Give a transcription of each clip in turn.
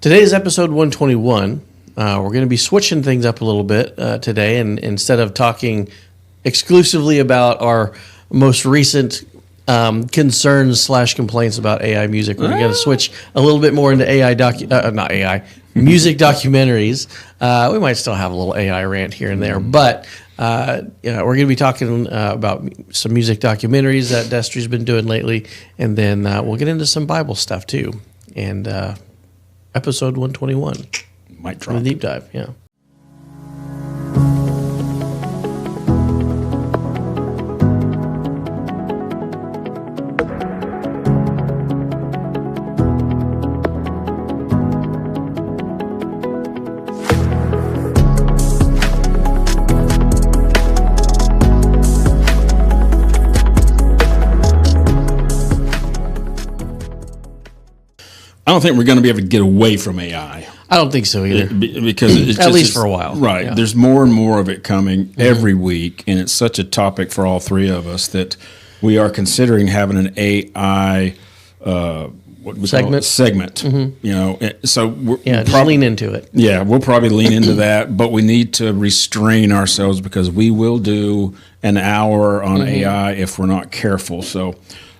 Today's episode 121. We're going to be switching things up a little bit today, and instead of talking exclusively about our most recent concerns / complaints about AI music, we're going to switch a little bit more into music documentaries. We might still have a little AI rant here and there, but we're going to be talking about some music documentaries that Destry's been doing lately, and then we'll get into some Bible stuff too. And episode 121. Might drop. A deep dive, yeah. I don't think we're going to be able to get away from AI. I don't think so either. Because it's at least for a while. Right. Yeah. There's more and more of it coming every week, and it's such a topic for all three of us that we are considering having an AI segment. You know, so just lean into it. Yeah, we'll probably lean into that, but we need to restrain ourselves because we will do an hour on AI if we're not careful. So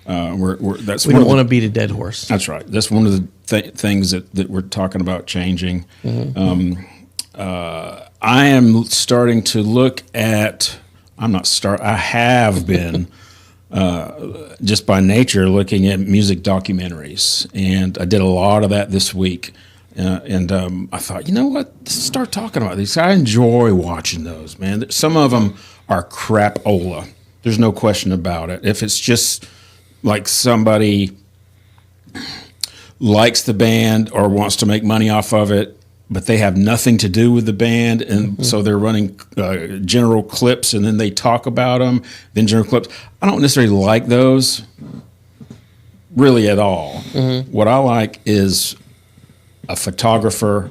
we don't want to beat a dead horse. That's right. That's one of the things that we're talking about changing. I am starting to look at. I have been just by nature looking at music documentaries, and I did a lot of that this week. And I thought, you know what? Let's start talking about these. I enjoy watching those, man. Some of them are crapola. There's no question about it. If it's just like somebody likes the band or wants to make money off of it, but they have nothing to do with the band, and so they're running general clips, and then they talk about them, then general clips. I don't necessarily like those really at all. What I like is a photographer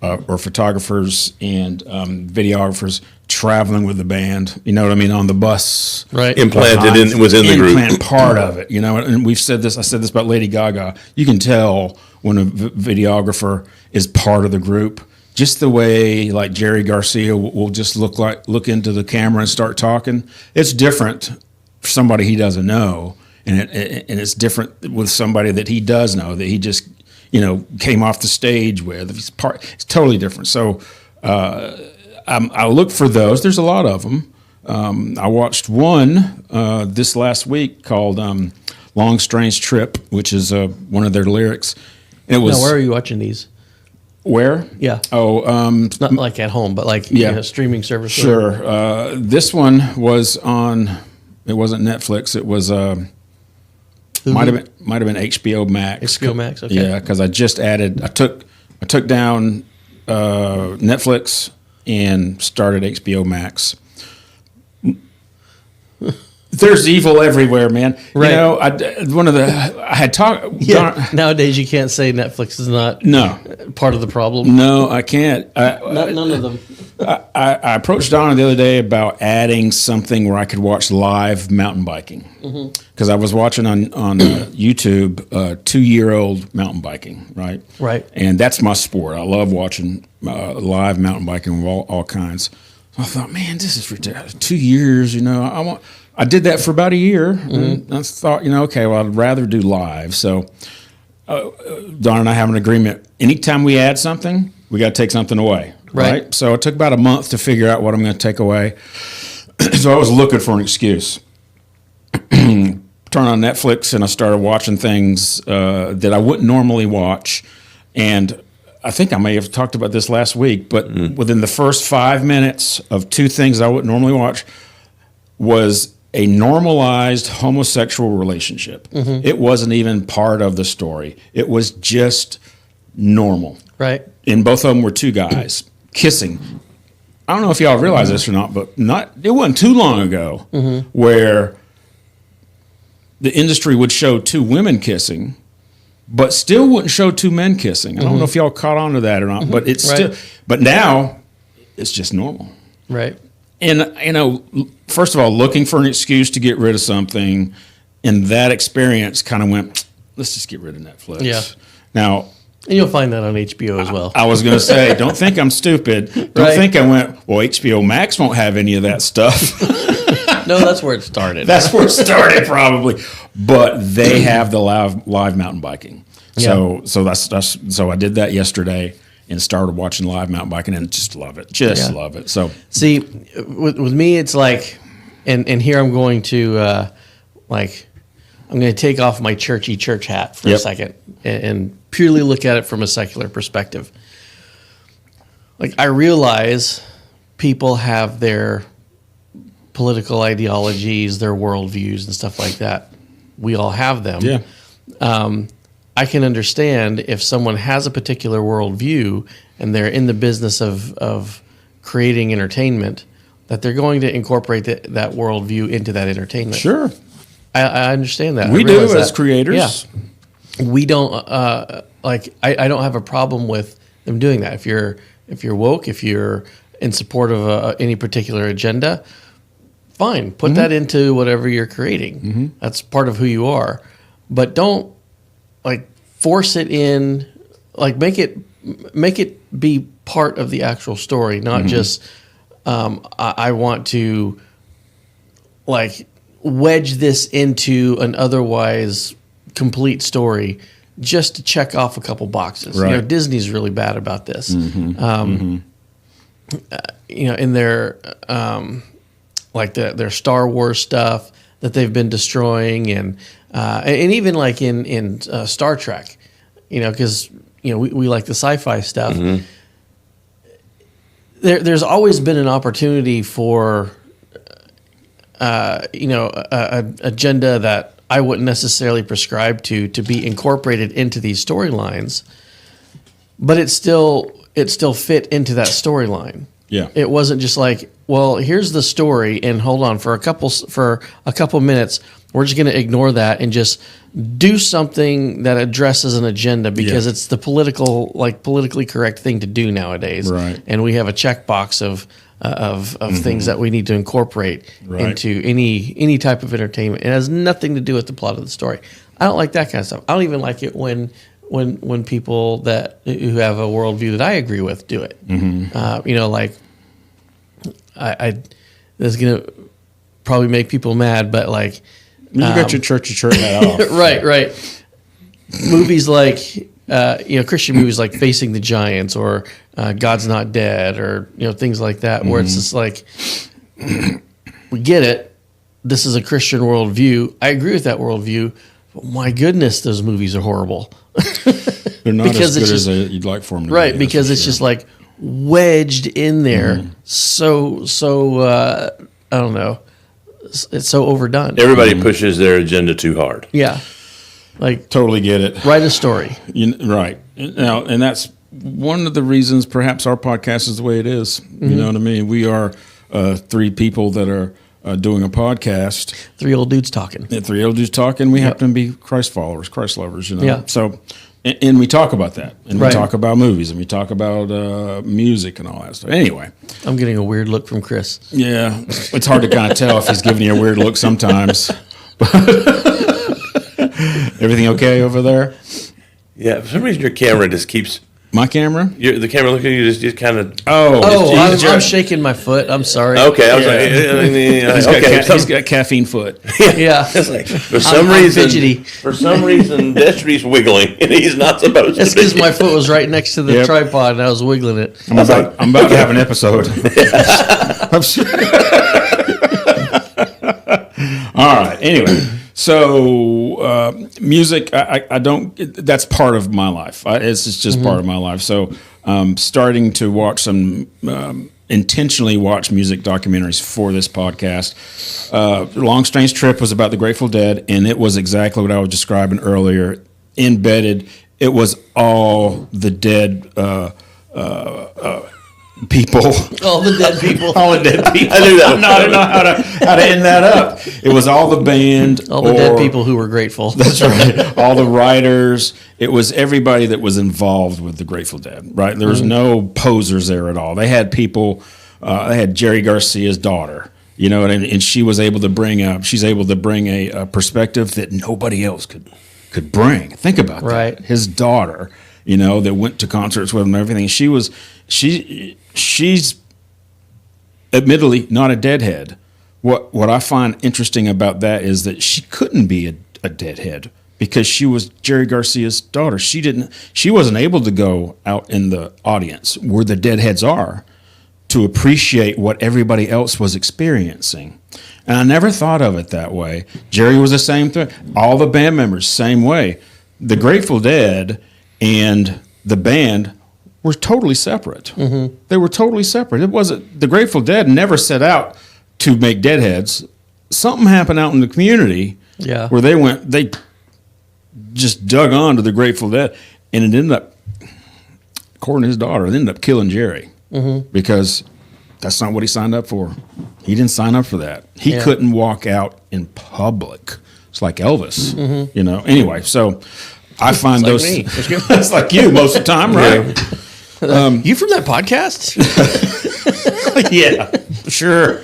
or photographers and videographers traveling with the band, you know what I mean, on the bus, right? Implanted within the group, part of it, you know. And we've said this. I said this about Lady Gaga. You can tell when a videographer is part of the group, just the way like Jerry Garcia will just look into the camera and start talking. It's different for somebody he doesn't know, and it's different with somebody that he does know that he just came off the stage with. It's totally different. So. I look for those. There's a lot of them. I watched one this last week called "Long Strange Trip," which is one of their lyrics. It was. Now, where are you watching these? Where? Yeah. It's not like at home, but like streaming service. Sure. This one was on. It wasn't Netflix. It was. Might have been HBO Max. HBO Max. Okay. Yeah, because I just added. I took down Netflix and started HBO Max. There's evil everywhere, man. Right. I had talked. Yeah. Nowadays, you can't say Netflix is not part of the problem. No, I can't. None of them. I approached Donna the other day about adding something where I could watch live mountain biking because I was watching on YouTube 2-year-old mountain biking, right? Right. And that's my sport. I love watching live mountain biking of all kinds. So I thought, man, this is ridiculous. 2 years, I did that for about a year, and I thought, okay, well, I'd rather do live. So Donna and I have an agreement. Anytime we add something, we got to take something away. Right. So it took about a month to figure out what I'm going to take away. So I was looking for an excuse. Turn on Netflix, and I started watching things that I wouldn't normally watch. And I think I may have talked about this last week, but within the first 5 minutes of two things I wouldn't normally watch was a normalized homosexual relationship. It wasn't even part of the story. It was just normal. Right. And both of them were two guys kissing. I don't know if y'all realize this or not, but it wasn't too long ago where the industry would show two women kissing, but still wouldn't show two men kissing. I don't know if y'all caught on to that or not, but it's still. But now it's just normal. Right. And first of all, looking for an excuse to get rid of something, and that experience kind of went, let's just get rid of Netflix. Yeah. Now, And you'll find that on HBO as well. I was going to say, don't think I'm stupid. Don't Right. think I went, well, HBO Max won't have any of that stuff. No, that's where it started. That's where it started, probably. But they have the live mountain biking. So so I did that yesterday and started watching live mountain biking and just love it. Just love it. So see, with me, it's like, and here I'm going to I'm going to take off my church hat for a second and purely look at it from a secular perspective. Like, I realize people have their political ideologies, their worldviews, and stuff like that. We all have them. yeah, I can understand if someone has a particular worldview and they're in the business of creating entertainment, that they're going to incorporate that worldview into that entertainment. sure. I understand that. We I do realize as that. creators. Yeah. We don't I don't have a problem with them doing that. If you're woke, if you're in support of any particular agenda, fine. Put that into whatever you're creating. That's part of who you are. But don't force it in. Make it be part of the actual story, not just I want to wedge this into an otherwise complete story just to check off a couple boxes. Right. Disney's really bad about this. In their their Star Wars stuff that they've been destroying, and even in Star Trek, because we like the sci-fi stuff. There's always been an opportunity for an agenda that I wouldn't necessarily prescribe to be incorporated into these storylines, but it still fit into that storyline. Yeah. It wasn't just like, well, here's the story, and hold on for a couple minutes, we're just going to ignore that and just do something that addresses an agenda because it's the politically correct thing to do nowadays. Right. And we have a checkbox of things that we need to incorporate into any type of entertainment. It has nothing to do with the plot of the story. I don't like that kind of stuff. I don't even like it when people who have a worldview that I agree with do it. I this is gonna probably make people mad, but You got your church hat off. right. Movies Christian movies like Facing the Giants or God's Not Dead or things like that, where it's just we get it. This is a Christian worldview. I agree with that worldview. But my goodness, those movies are horrible. They're not Because as it's good just- as you'd like for them to be. Right, that's because for it's sure. just wedged in there. So I don't know. It's so overdone. Everybody pushes their agenda too hard. Yeah. Totally get it. Write a story. Right. Now, and that's one of the reasons perhaps our podcast is the way it is. You know what I mean? We are three people that are doing a podcast. Three old dudes talking. And three old dudes talking. We happen to be Christ followers, Christ lovers, Yeah. So, and we talk about that. And Right. we talk about movies and we talk about music and all that stuff. Anyway. I'm getting a weird look from Chris. Yeah. It's hard to kind of tell if he's giving you a weird look sometimes. Everything okay over there? Yeah, for some reason your camera just keeps My camera? the camera looking at you just kind of. I'm shaking my foot. I'm sorry. Okay, I was He's got caffeine foot. Yeah. For some I'm reason, fidgety. Destry's wiggling, and he's not supposed That's to. because my foot was right next to the Yep. tripod and I was wiggling it. I'm about to have an episode. I'm sure. All right. Anyway, so music, I don't. That's part of my life. It's just part of my life. So starting to watch some. Intentionally watch music documentaries for this podcast. Long Strange Trip was about the Grateful Dead, and it was exactly what I was describing earlier. Embedded, it was all the dead people. All the dead people. All the dead people. I knew that. I don't know how to end that up. It was all the band. All the dead people who were grateful. That's right. All the writers. It was everybody that was involved with the Grateful Dead, right? There was no posers there at all. They had people, they had Jerry Garcia's daughter, and she was able to bring a perspective that nobody else could bring. Think about Right. that. His daughter that went to concerts with him and everything. She's admittedly not a deadhead. What I find interesting about that is that she couldn't be a deadhead because she was Jerry Garcia's daughter. She wasn't able to go out in the audience where the deadheads are to appreciate what everybody else was experiencing. And I never thought of it that way. Jerry was the same thing. All the band members, same way. The Grateful Dead and the band were totally separate. Mm-hmm. They were totally separate. It wasn't, the Grateful Dead never set out to make Deadheads. Something happened out in the community where they just dug on to the Grateful Dead, and it ended up, according to his daughter, it ended up killing Jerry. Mm-hmm. Because that's not what he signed up for. He didn't sign up for that. He couldn't walk out in public. It's like Elvis, Anyway, so I find those. It's like you most of the time, right? You from that podcast? Yeah, sure.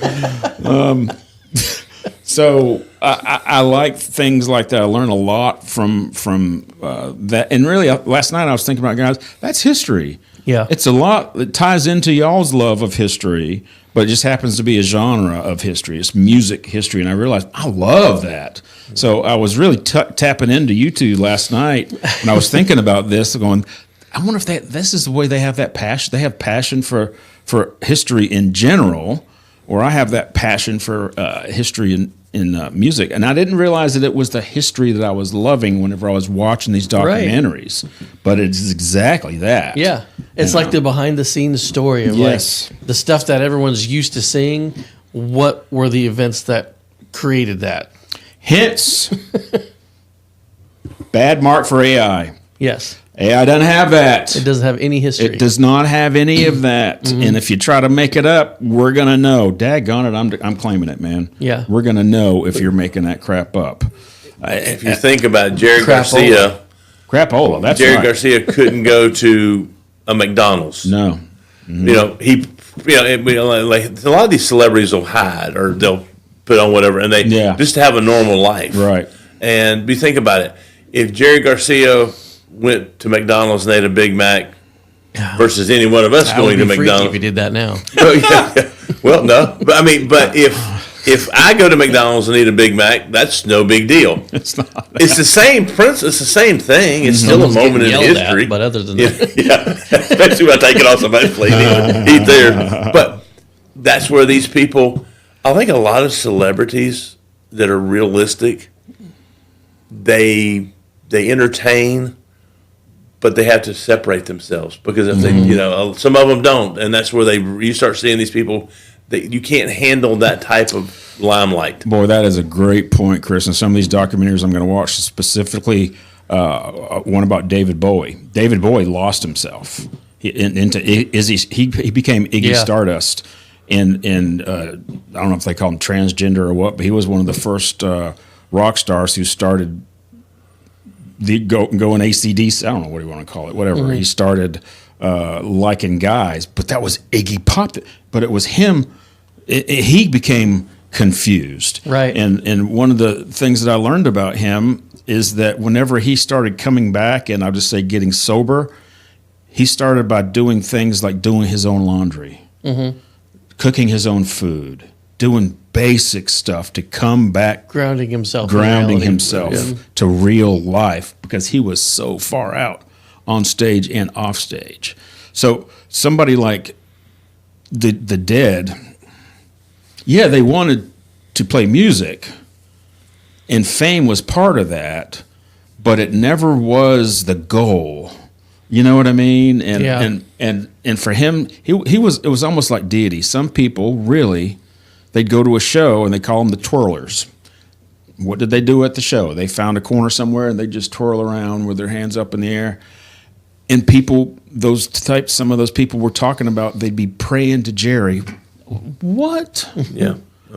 So I like things like that. I learn a lot from that. And really, last night I was thinking about, guys, that's history. Yeah. It's a lot that ties into y'all's love of history, but it just happens to be a genre of history. It's music history, and I realized I love that. So I was really tapping into you two last night when I was thinking about this, going, I wonder if this is the way they have that passion. They have passion for history in general, or I have that passion for history in music. And I didn't realize that it was the history that I was loving whenever I was watching these documentaries. Right. But it's exactly that. Yeah. It's like the behind-the-scenes story of like the stuff that everyone's used to seeing. What were the events that created that? Hence, bad mark for AI. Yes. AI doesn't have that. It doesn't have any history. It does not have any of that. Mm-hmm. And if you try to make it up, we're going to know. Daggone it, I'm claiming it, man. Yeah. We're going to know if you're making that crap up. If you think about Jerry Garcia. Crapola, that's Jerry right. Garcia couldn't go to a McDonald's. No. Mm-hmm. Like a lot of these celebrities will hide or they'll put on whatever, and they just have a normal life. Right. And you think about it. If Jerry Garcia went to McDonald's and ate a Big Mac versus any one of us going to McDonald's. If you did that now. Well, no. But if I go to McDonald's and eat a Big Mac, that's no big deal. It's not. It's the same principle. It's the same thing. It's still a moment in history. But other than that. Especially when I take it off somebody's plate and eat there. But that's where these people, I think a lot of celebrities that are realistic, they entertain, but they have to separate themselves because if they, some of them don't, and that's where you start seeing these people that you can't handle that type of limelight. Boy, that is a great point, Chris. And some of these documentaries I'm going to watch, specifically one about David Bowie. David Bowie lost himself into Izzy. He became Iggy Stardust, and I don't know if they call him transgender or what, but he was one of the first rock stars who started going ACDC. I don't know what you want to call it, whatever. Mm-hmm. He started liking guys, but that was Iggy Pop. But it was him. He became confused. Right. And one of the things that I learned about him is that whenever he started coming back, and I'll just say getting sober, he started by doing things like doing his own laundry, cooking his own food, doing basic stuff to come back, grounding himself to real life, because he was so far out on stage and off stage. So somebody like the Dead, they wanted to play music, and fame was part of that, but it never was the goal. You know what I mean? And for him, it was almost like deity. Some people really, they'd go to a show and they call them the twirlers. What did they do at the show? They found a corner somewhere and they just twirl around with their hands up in the air. And people, some of those people were talking about, they'd be praying to Jerry. What? Yeah.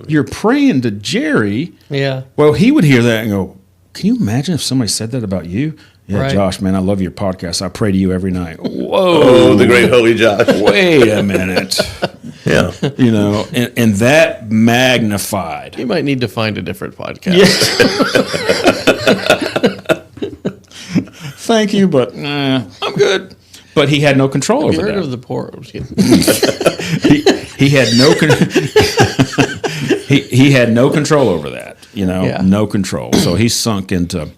You're praying to Jerry? Yeah. Well, he would hear that and go, can you imagine if somebody said that about you? Yeah, right. Josh, man, I love your podcast. I pray to you every night. Whoa. Oh, the great holy Josh. Wait a minute. Yeah. And that magnified. You might need to find a different podcast. Yeah. thank you, but I'm good. But he had no control Have over you heard that. of the poor? I'm just kidding. He had no he had no control over that. Yeah. No control. So he sunk into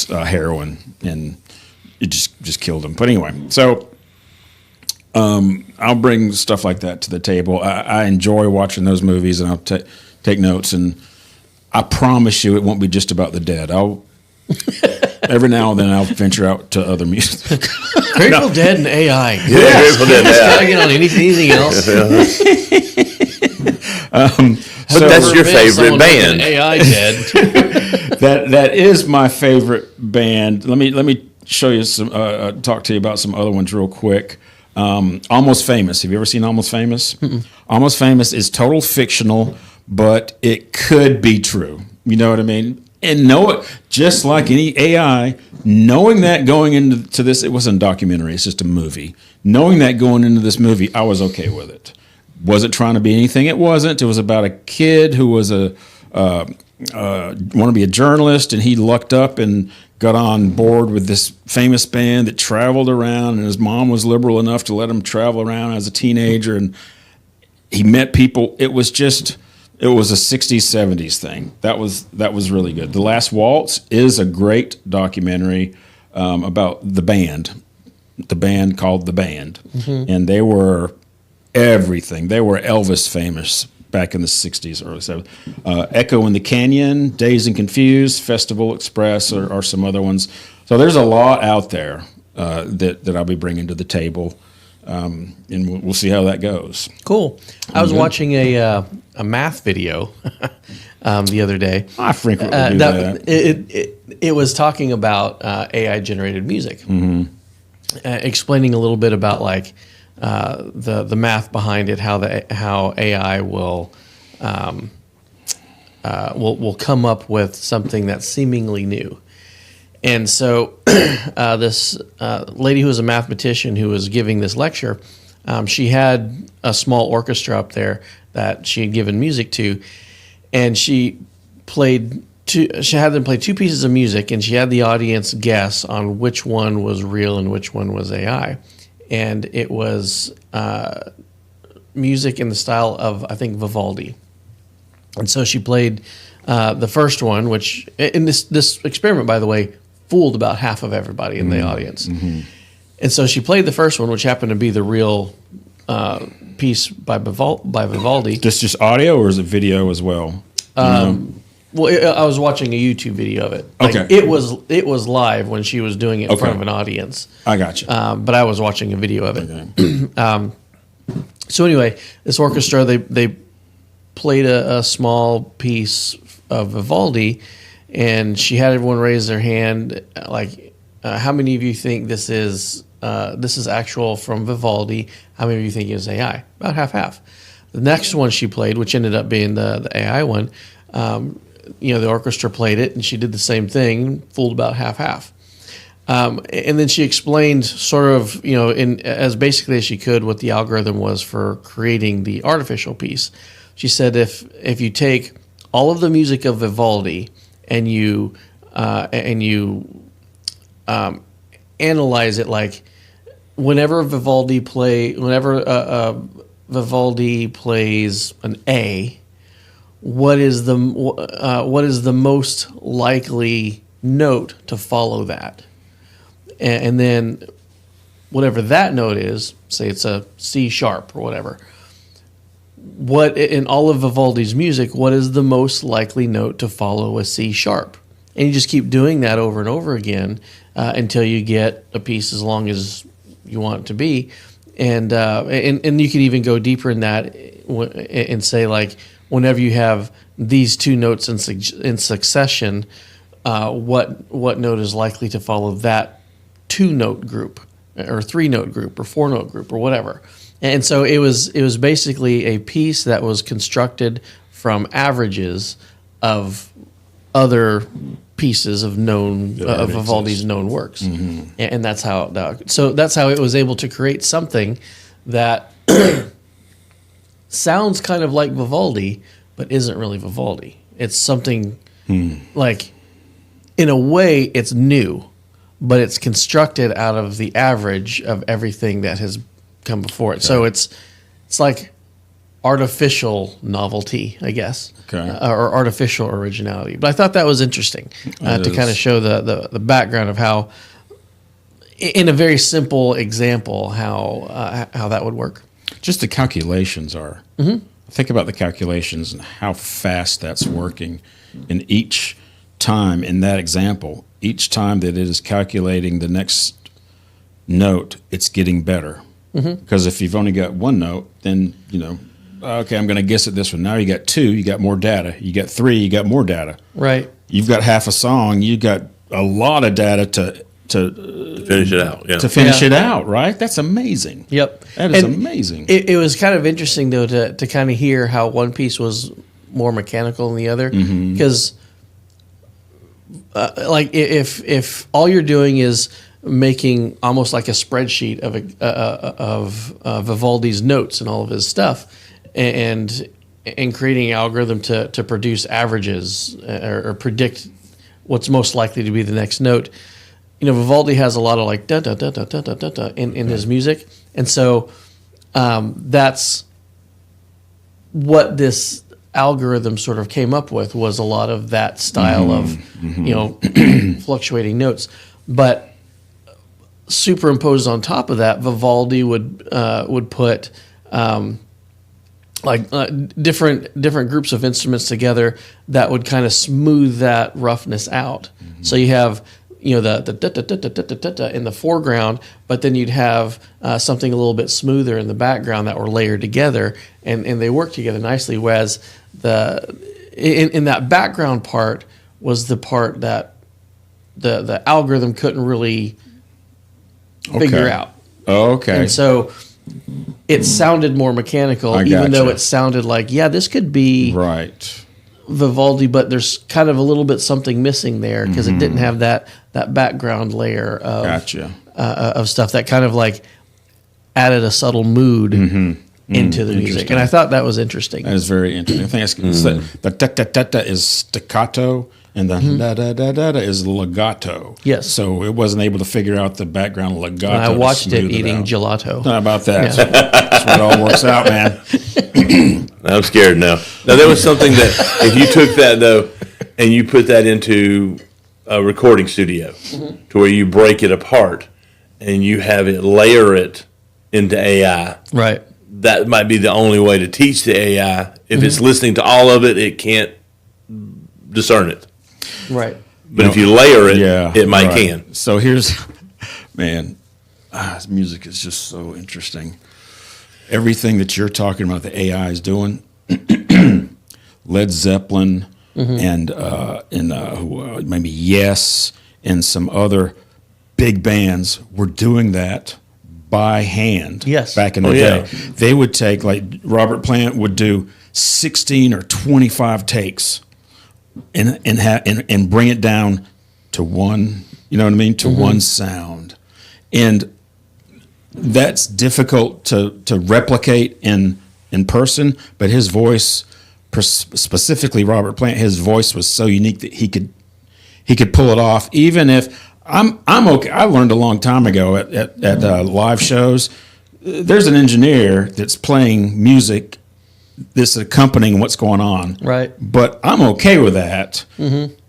heroin, and it just killed him. But anyway, so I'll bring stuff like that to the table. I enjoy watching those movies, and I'll take notes. And I promise you, it won't be just about the dead. Every now and then I'll venture out to other music. Grateful Dead and AI. Yeah, Grateful Dead, Gotta get on anything else. But that's your favorite band. AI Dead. That is my favorite band. Let me show you some. Talk to you about some other ones real quick. Almost Famous. Have you ever seen Almost Famous? Mm-mm. Almost Famous is total fictional, but it could be true. You know what I mean? And know it, just like any AI, knowing that going into this, it wasn't a documentary, it's just a movie. Knowing that going into this movie, I was okay with it. Was it trying to be anything? It wasn't. It was about a kid who was want to be a journalist, and he lucked up and got on board with this famous band that traveled around, and his mom was liberal enough to let him travel around as a teenager, and he met people. It was a 60s, 70s thing. That was really good. The Last Waltz is a great documentary about the band called The Band. Mm-hmm. And they were everything. They were Elvis famous back in the 60s, early 70s. Echo in the Canyon, Dazed and Confused, Festival Express are some other ones. So there's a lot out there that I'll be bringing to the table. And we'll see how that goes. Cool. I was watching a math video the other day. I frequently do that. It was talking about AI generated music, explaining a little bit about like the math behind it, how AI will come up with something that's seemingly new. And so this lady who was a mathematician who was giving this lecture, she had a small orchestra up there that she had given music to, and she had them play two pieces of music, and she had the audience guess on which one was real and which one was AI. And it was music in the style of, I think, Vivaldi. And so she played the first one, which, in this experiment, by the way, fooled about half of everybody in the audience. Mm-hmm. And so she played the first one, which happened to be the real piece by Vivaldi. Just audio, or is it video as well? Well, I was watching a YouTube video of it. Okay. It was live when she was doing it in front of an audience. I got you. But I was watching a video of it. Okay. So anyway, this orchestra, they played a small piece of Vivaldi, and she had everyone raise their hand, like, how many of you think this is actual from Vivaldi? How many of you think it was AI? About half. The next one she played, which ended up being the AI one, the orchestra played it, and she did the same thing, fooled about half. And then she explained sort of, as basically as she could, what the algorithm was for creating the artificial piece. She said if you take all of the music of Vivaldi and you analyze it, like whenever Vivaldi plays an A, what is the most likely note to follow that? And then whatever that note is, say it's a C sharp or whatever, what in all of Vivaldi's music, what is the most likely note to follow a C sharp? And you just keep doing that over and over again until you get a piece as long as you want it to be. And you can even go deeper in that and say, like, whenever you have these two notes in succession, what note is likely to follow that two-note group or three-note group or four-note group or whatever. And so it was basically a piece that was constructed from averages of other pieces of Vivaldi's known works. Mm-hmm. And that's how it was able to create something that sounds kind of like Vivaldi, but isn't really Vivaldi. It's something like in a way, it's new, but it's constructed out of the average of everything that has come before it. So it's like artificial novelty, I guess, or artificial originality. But I thought that was interesting to kind of show the background of how, in a very simple example, how that would work. Just the calculations are. Mm-hmm. Think about the calculations and how fast that's working. And each time in that example, each time that it is calculating the next note, it's getting better. Mm-hmm. Because if you've only got one note, then, okay, I'm going to guess at this one. Now you got two, you got more data. You got three, you got more data. Right. You've got half a song, you got a lot of data to finish it out. Yeah. To finish it out, right? That's amazing. Yep. That is amazing. It was kind of interesting, though, to kind of hear how one piece was more mechanical than the other. Because, like, if all you're doing is making almost like a spreadsheet of Vivaldi's notes and all of his stuff, and creating an algorithm to produce averages or predict what's most likely to be the next note. Vivaldi has a lot of like da da da da da da da da in his music, and so that's what this algorithm sort of came up with, was a lot of that style of fluctuating notes. But superimposed on top of that, Vivaldi would put different groups of instruments together that would kind of smooth that roughness out. So you have the da da da da da da da in the foreground, but then you'd have something a little bit smoother in the background that were layered together, and they work together nicely. Whereas in that background part was the part that the algorithm couldn't really figure out. Oh, okay. And so it sounded more mechanical, even though it sounded like, this could be right Vivaldi, but there's kind of a little bit something missing there because it didn't have that background layer of stuff that kind of like added a subtle mood into the music. And I thought that was interesting. That is very interesting. I think it's the da da da da is staccato, and the da da da da da is legato. Yes. So it wasn't able to figure out the background legato. And I watched it eating gelato. How about that? Yeah. That's what it all works out, man. I'm scared now. Now, there was something that if you took that, though, and you put that into a recording studio to where you break it apart and you have it layer it into AI. Right. That might be the only way to teach the AI. If it's listening to all of it, it can't discern it. Right. But if you layer it, it might can. So here's, man, this music is just so interesting. Everything that you're talking about, the AI is doing, Led Zeppelin and maybe Yes and some other big bands were doing that by hand. Yes. Back in the day, they would take, like Robert Plant would do 16 or 25 takes and bring it down to one. You know what I mean? To one sound, and that's difficult to replicate in person, but his voice, specifically Robert Plant, his voice was so unique that he could pull it off. Even if I'm okay. I learned a long time ago at live shows, there's an engineer that's playing music that's accompanying what's going on. Right. But I'm okay with that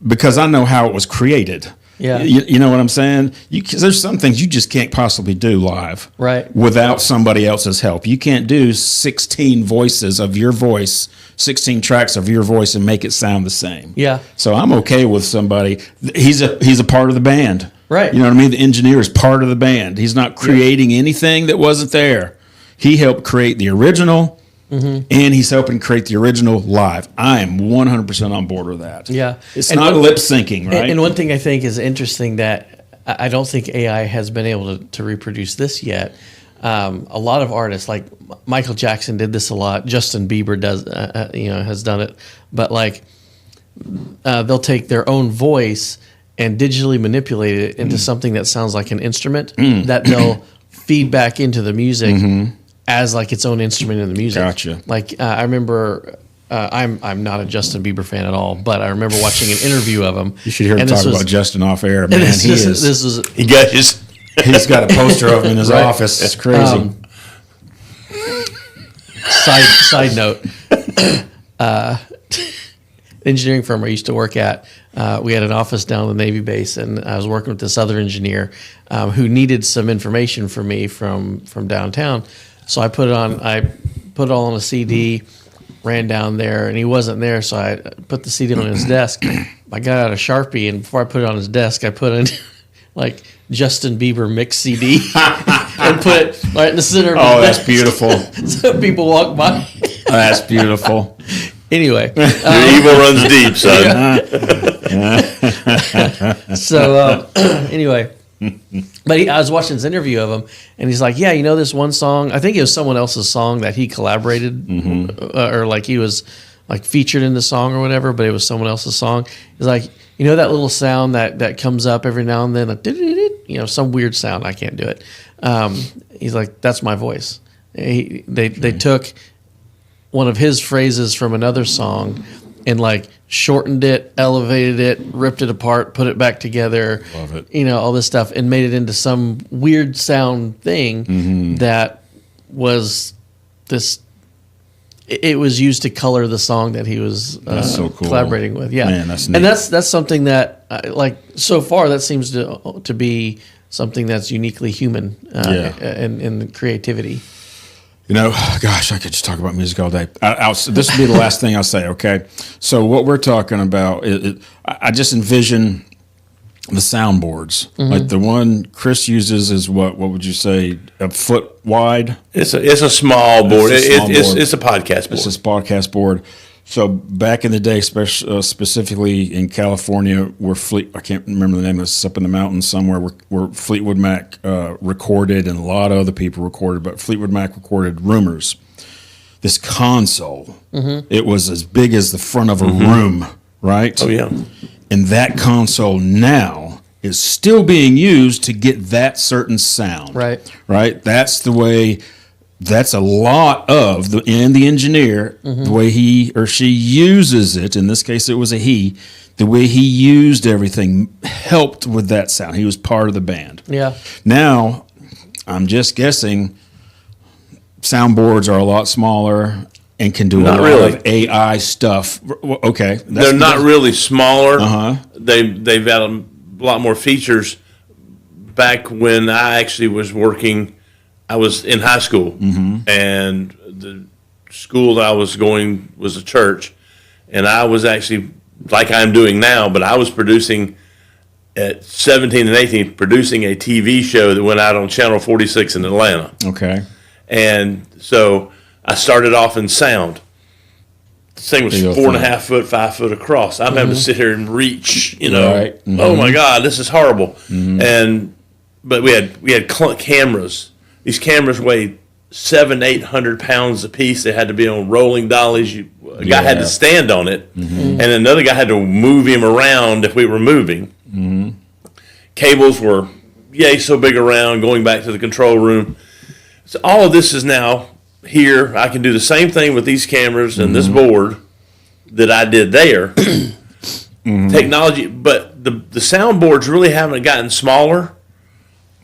because I know how it was created. Yeah. You know what I'm saying? There's some things you just can't possibly do live. Right. Without somebody else's help. You can't do 16 voices of your voice, 16 tracks of your voice and make it sound the same. Yeah. So I'm okay with somebody. He's a part of the band. Right. You know what I mean? The engineer is part of the band. He's not creating anything that wasn't there. He helped create the original. And he's helping create the original live. I am 100% on board with that. Yeah. It's not lip syncing, right? And one thing I think is interesting that I don't think AI has been able to reproduce this yet. A lot of artists, like Michael Jackson did this a lot. Justin Bieber has done it. But like they'll take their own voice and digitally manipulate it into something that sounds like an instrument that they'll feed back into the music as like its own instrument in the music. Gotcha. Like I remember I'm not a Justin Bieber fan at all, but I remember watching an interview of him. You should hear him and talk about Justin off air. Man, This was He got his. he's got a poster of him in his office. It's crazy. Side note. Engineering firm I used to work at, we had an office down on the Navy base, and I was working with this other engineer who needed some information from me from downtown. So I put it all on a CD, ran down there, and he wasn't there, so I put the CD on his desk. I got out a Sharpie, and before I put it on his desk, I put in like Justin Bieber mix CD and put it right in the center of his That's desk. beautiful. So people walk by. That's beautiful. Anyway, Your evil runs deep, son. so anyway, but I was watching this interview of him, and he's like, "Yeah, you know this one song? I think it was someone else's song that he collaborated, or like he was like featured in the song or whatever, but it was someone else's song." He's like, "You know that little sound that comes up every now and then, like, some weird sound. I can't do it." He's like, "That's my voice." They took one of his phrases from another song and like shortened it, elevated it, ripped it apart, put it back together. Love it. All this stuff, and made it into some weird sound thing that was this. It was used to color the song that he was so cool. collaborating with. Yeah, Man, that's neat. and that's something that like so far that seems to be something that's uniquely human in creativity. Gosh, I could just talk about music all day. This will be the last thing I'll say, okay? So what we're talking about, I just envision the soundboards. Like the one Chris uses is what would you say, a foot wide? It's a small board. It's a small board. It's a podcast board. It's a podcast board. So back in the day, specifically in California, where I can't remember the name of this, up in the mountains somewhere, where Fleetwood Mac recorded, and a lot of other people recorded, but Fleetwood Mac recorded Rumors. This console, it was as big as the front of a room, right? Oh, yeah. And that console now is still being used to get that certain sound. Right. Right? That's the way... That's a lot of the engineer, the way he or she uses it. In this case, it was a he. The way he used everything helped with that sound. He was part of the band. Yeah. Now, I'm just guessing, soundboards are a lot smaller and can do a lot of AI stuff. Okay, They're not really smaller. They've got a lot more features. Back when I actually was working. I was in high school, and the school that I was going was a church, and I was actually, like I'm doing now, but I was producing, at 17 and 18, producing a TV show that went out on Channel 46 in Atlanta. Okay. And so I started off in sound. This thing was 4.5 foot, 5 foot across. I'm having to sit here and reach, Right. Oh my God, this is horrible. But we had cameras. These cameras weighed 700-800 pounds a piece. They had to be on rolling dollies. A guy had to stand on it, and another guy had to move him around if we were moving. Cables were so big around, going back to the control room. So all of this is now here. I can do the same thing with these cameras and this board that I did there. Technology, but the soundboards really haven't gotten smaller.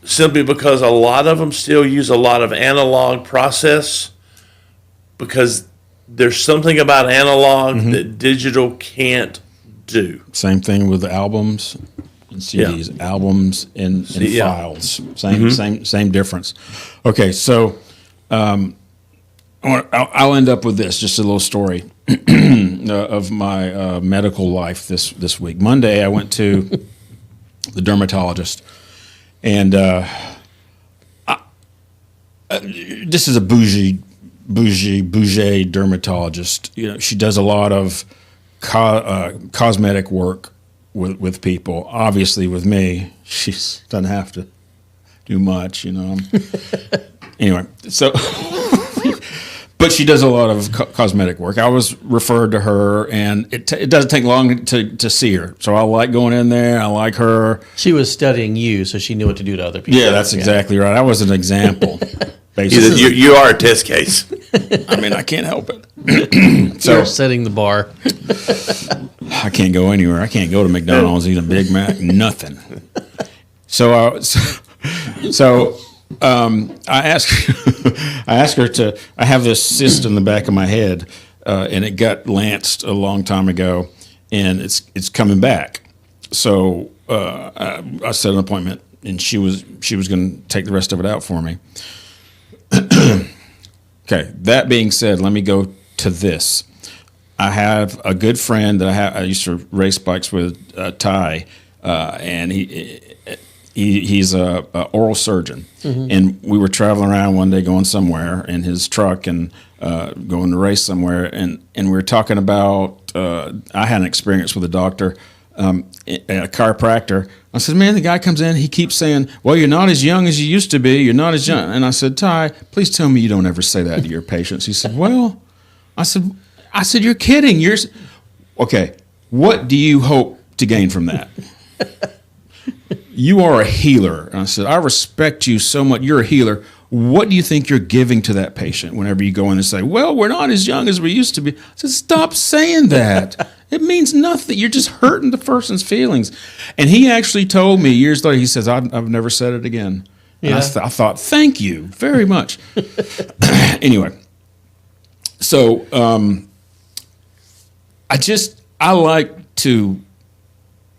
Simply because a lot of them still use a lot of analog process, because there's something about analog that digital can't do. Same thing with the albums and CDs, albums and files. Same difference. Okay, so I'll end up with this, just a little story of my medical life this week. Monday, I went to the dermatologist. And this is a bougie dermatologist. She does a lot of cosmetic work with people. Obviously, with me, she doesn't have to do much. Anyway, so. But she does a lot of cosmetic work. I was referred to her, and it doesn't take long to see her. So I like going in there. I like her. She was studying you, so she knew what to do to other people. Yeah, that's exactly right. I was an example. Basically. You are a test case. I mean, I can't help it. You're setting the bar. I can't go anywhere. I can't go to McDonald's, eat a Big Mac, nothing. So I asked her to. I have this cyst in the back of my head, and it got lanced a long time ago, and it's coming back. So I set an appointment, and she was going to take the rest of it out for me. Okay. That being said, let me go to this. I have a good friend that I used to race bikes with, Ty, and he's a oral surgeon. Mm-hmm. And we were traveling around one day going somewhere in his truck and going to race somewhere, and we were talking about I had an experience with a doctor, a chiropractor. I said, man, the guy comes in, he keeps saying, well, you're not as young as you used to be. You're not as young. And I said, Ty, please tell me you don't ever say that to your patients. He said, well, I said, you're kidding. Okay. What do you hope to gain from that? You are a healer. And I said, I respect you so much. You're a healer. What do you think you're giving to that patient whenever you go in and say, well, we're not as young as we used to be? I said, stop saying that. It means nothing. You're just hurting the person's feelings. And he actually told me years later, he says, I've never said it again. Yeah. And I thought, thank you very much. Anyway, so I like to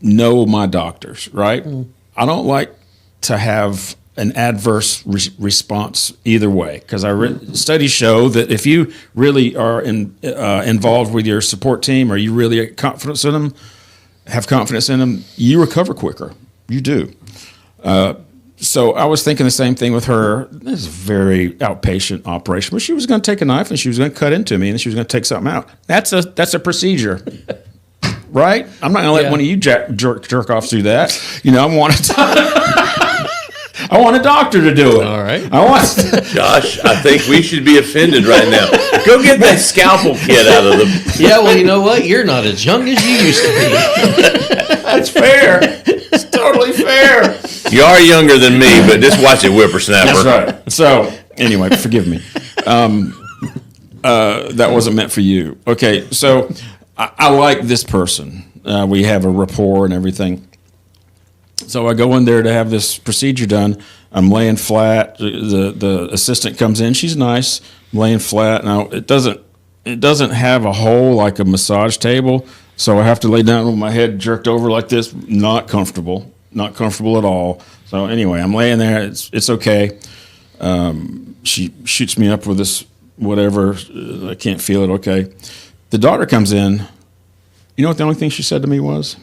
know my doctors, right? Mm. I don't like to have an adverse response either way, because studies show that if you really are involved with your support team, or you really have confidence in them, you recover quicker. You do. So I was thinking the same thing with her. This is a very outpatient operation, but she was going to take a knife and she was going to cut into me and she was going to take something out. That's a procedure. Right? I'm not going to let one of you jerk off through that. I want a doctor to do it. All right. Josh, I think we should be offended right now. Go get that scalpel kit out of the... Yeah, well, you know what? You're not as young as you used to be. That's fair. It's totally fair. You are younger than me, but just watch it, whippersnapper. That's right. So, anyway, forgive me. That wasn't meant for you. Okay, so... I like this person. We have a rapport and everything. So I go in there to have this procedure done. I'm laying flat. The assistant comes in. She's nice. I'm laying flat. Now it doesn't have a hole like a massage table. So I have to lay down with my head jerked over like this. Not comfortable. Not comfortable at all. So anyway, I'm laying there. It's okay. She shoots me up with this whatever. I can't feel it. Okay. The daughter comes in. You know what the only thing she said to me was,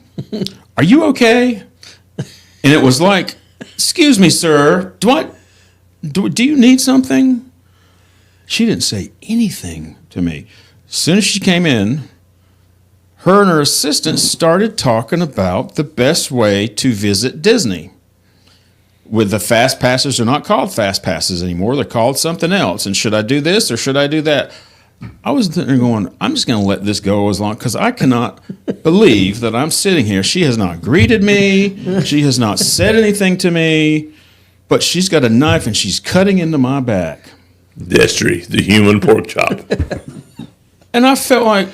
"Are you okay?" And it was like, "Excuse me, sir. Do you need something?" She didn't say anything to me. As soon as she came in, her and her assistant started talking about the best way to visit Disney. With the fast passes, they're not called fast passes anymore. They're called something else. And should I do this or should I do that? I was sitting there going, I'm just going to let this go as long, because I cannot believe that I'm sitting here. She has not greeted me. She has not said anything to me, but she's got a knife and she's cutting into my back. Destry, the human pork chop. And I felt like,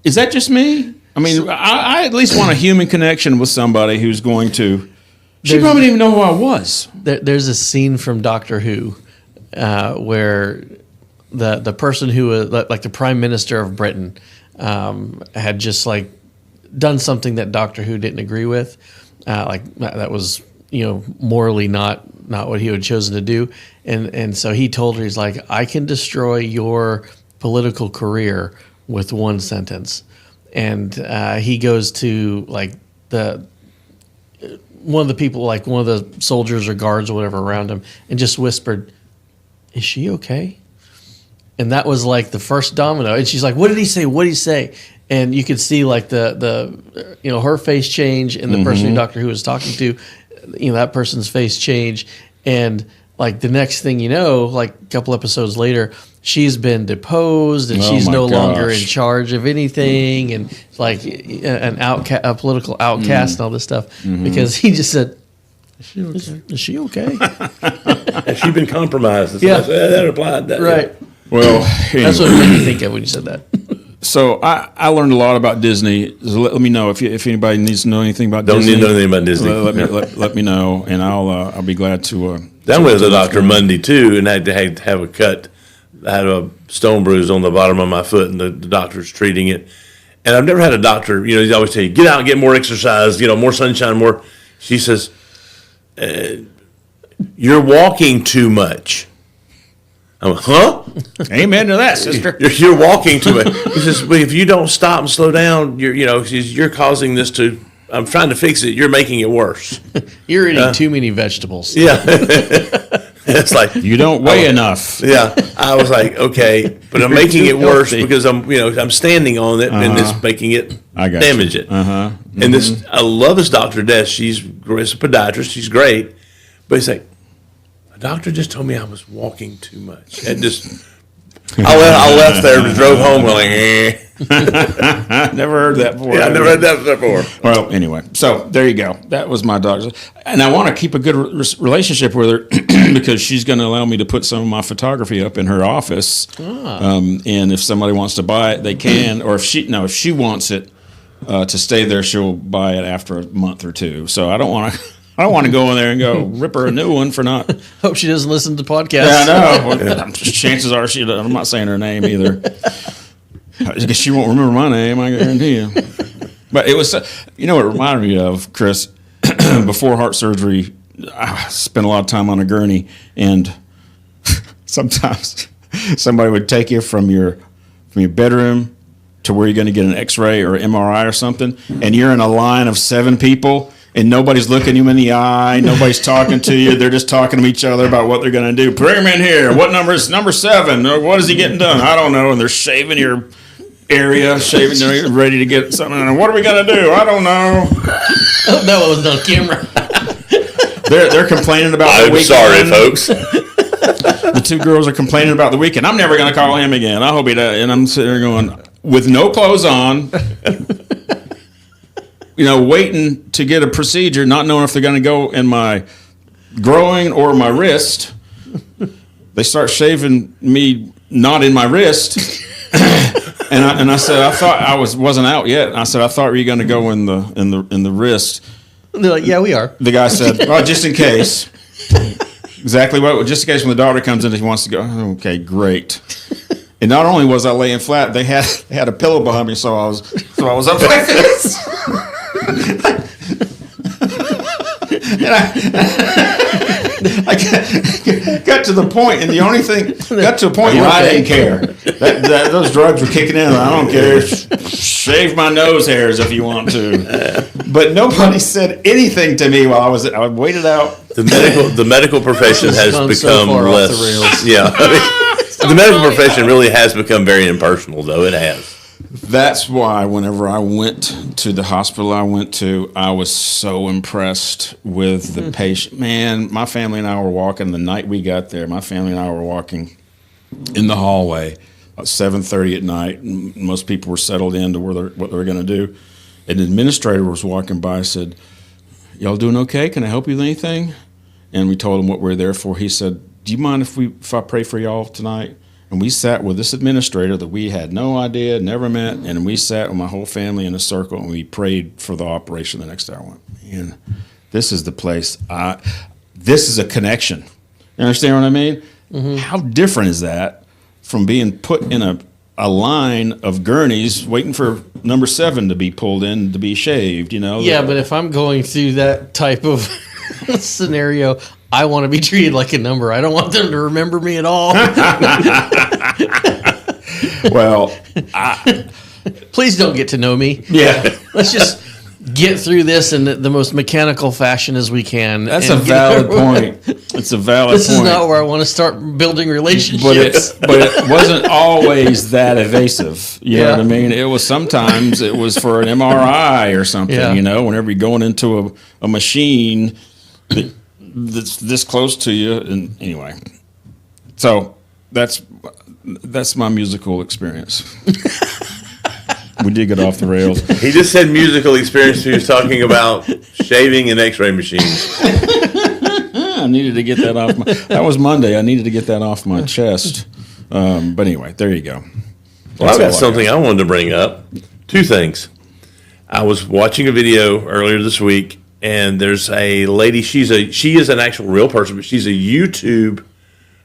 is that just me? I mean, I at least want a human connection with somebody who's going to, she probably didn't even know who I was. There's a scene from Doctor Who where the person who was like the Prime Minister of Britain had just like done something that Doctor Who didn't agree with, like that was morally not what he had chosen to do, and so he told her, he's like, I can destroy your political career with one sentence. And he goes to like one of the people, like one of the soldiers or guards or whatever around him, and just whispered, "Is she okay?" And that was like the first domino. And she's like, "What did he say? What did he say?" And you could see like the her face change, and the person who Doctor Who was talking to, that person's face change, and like the next thing you know, like a couple episodes later, she's been deposed and she's no longer in charge of anything, and like a political outcast and all this stuff, because he just said, "Is she okay?" Has she been compromised? Yeah. That applied. That, right. Well, That's what it made me think of when you said that. so I learned a lot about Disney. So let me know if anybody needs to know anything about Don't Disney. need to know anything about Disney. Let me know, and I'll be glad to. That was a doctor Monday too, and I had to have a cut. I had a stone bruise on the bottom of my foot, and the doctor's treating it. And I've never had a doctor, you know, he's always tell you, get out and get more exercise, you know, more sunshine, more. She says, you're walking too much. I'm like, huh? Amen to that, sister. You're walking too much. He says, well, if you don't stop and slow down, you're causing this to. I'm trying to fix it. You're making it worse. You're eating too many vegetables. Yeah. It's like You don't weigh enough. Yeah, I was like, okay, but I'm making it worse because I'm standing on it and it's making it damage it. And this, I love this Dr. Des. She's a podiatrist. She's great, but he's like, a doctor just told me I was walking too much. And just, I left there and drove home. We're like, Never heard that before. yeah, I never had that before. Well, anyway, so there you go. That was my doctor, and I want to keep a good relationship with her because she's going to allow me to put some of my photography up in her office. And if somebody wants to buy it, they can. Or if she wants it to stay there, she'll buy it after a month or two. So I don't want to. I don't want to go in there and go rip her a new one for not. Hope she doesn't listen to podcasts. Yeah, I know. Chances are she. I'm not saying her name either. Because she won't remember my name, I guarantee you. But it was, you know what it reminded me of, Chris? Before heart surgery, I spent a lot of time on a gurney, and sometimes somebody would take you from your bedroom to where you're going to get an X-ray or MRI or something, and you're in a line of 7 people, and nobody's looking you in the eye, nobody's talking to you, they're just talking to each other about what they're going to do. Bring him in here. What number is number 7? Or what is he getting done? I don't know. And they're shaving your area, they're ready to get something. And what are we going to do? I don't know. That was on camera. They're complaining about the I'm weekend. sorry, folks. The 2 girls are complaining about the weekend. I'm never going to call him again. I hope he does. And I'm sitting there going, with no clothes on, waiting to get a procedure, not knowing if they're going to go in my groin or my wrist. They start shaving me not in my wrist. And I said, I thought I wasn't out yet. And I said, I thought you were going to go in the wrist. They're like, yeah, we are. The guy said, well, just in case. Exactly what? Just in case when the doctor comes in and he wants to go. Okay, great. And not only was I laying flat, they had a pillow behind me, so I was up like this. And I got to the point, and the only thing got to a point where I didn't care. Those drugs were kicking in. I don't care. Shave my nose hairs if you want to. But nobody said anything to me while I waited out. The medical profession has become so far off less. the rails. Yeah, the medical profession really has become very impersonal, though it has. That's why whenever I went to the hospital I was so impressed with the patient. Man, my family and I were walking the night we got there. My family and I were walking in the hallway at 7:30 at night. And most people were settled into what they were going to do. An administrator was walking by and said, "Y'all doing okay? Can I help you with anything?" And we told him what we were there for. He said, "Do you mind if I pray for y'all tonight?" And we sat with this administrator that we had no idea, never met, and we sat with my whole family in a circle, and we prayed for the operation the next day. I went, man, this is the place. This is a connection. You understand what I mean? Mm-hmm. How different is that from being put in a line of gurneys waiting for number 7 to be pulled in to be shaved, Yeah, but if I'm going through that type of scenario, I want to be treated like a number. I don't want them to remember me at all. Well, please don't get to know me. Yeah. Let's just get through this in the most mechanical fashion as we can. That's a valid point. It's a valid point. This is not where I want to start building relationships. But it wasn't always that evasive. You know what I mean? Sometimes it was for an MRI or something, whenever you're going into a machine that's this close to you. And anyway, so that's my musical experience. We did get off the rails. He just said musical experience. He was talking about shaving and X-ray machines. I needed to get that off that was Monday. I needed to get that off my chest. But anyway, there you go. Well, I've got something I wanted to bring up. Two things. I was watching a video earlier this week, and there's a lady. She is an actual real person, but she's a YouTube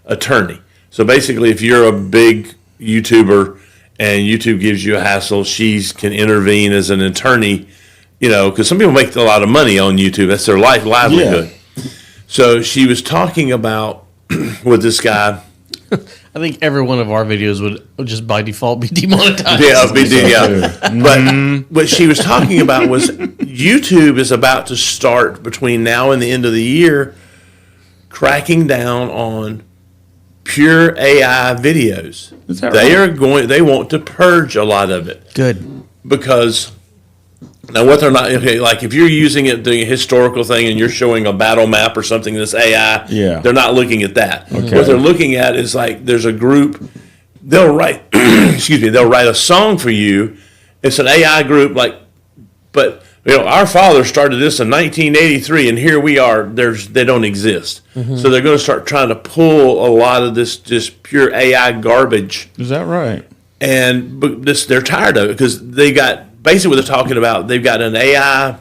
attorney. So basically, if you're a big YouTuber and YouTube gives you a hassle, she can intervene as an attorney. You know, because some people make a lot of money on YouTube. That's their livelihood. Yeah. So she was talking about with this guy. I think every one of our videos would just by default be demonetized. Yeah. But what she was talking about was YouTube is about to start between now and the end of the year cracking down on pure AI videos. Is that right? They want to purge a lot of it. Good. Because now what they're not, okay, like if you're using it, the historical thing, and you're showing a battle map or something that's AI, they're not looking at that. Okay. What they're looking at is like there's a group, they'll write, they'll write a song for you. It's an AI group, but our father started this in 1983, and here we are. They don't exist. Mm-hmm. So they're going to start trying to pull a lot of this just pure AI garbage. Is that right? And they're tired of it because they got. Basically, what they're talking about, they've got an AI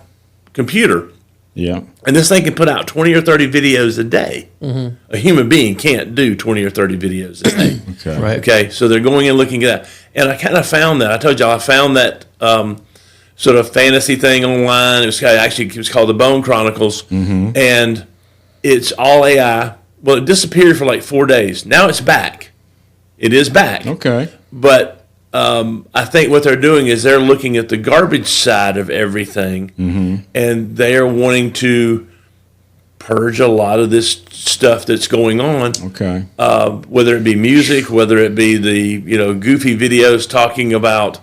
computer. Yeah. And this thing can put out 20 or 30 videos a day. Mm-hmm. A human being can't do 20 or 30 videos a day. Okay. Right. Okay. So they're going and looking at that. And I kind of found that. I told y'all I found that sort of fantasy thing online. It was called the Bone Chronicles. Mm-hmm. And it's all AI. Well, it disappeared for like 4 days. Now it's back. It is back. Okay. But I think what they're doing is they're looking at the garbage side of everything, mm-hmm. and they are wanting to purge a lot of this stuff that's going on. Okay. Whether it be music, whether it be the goofy videos talking about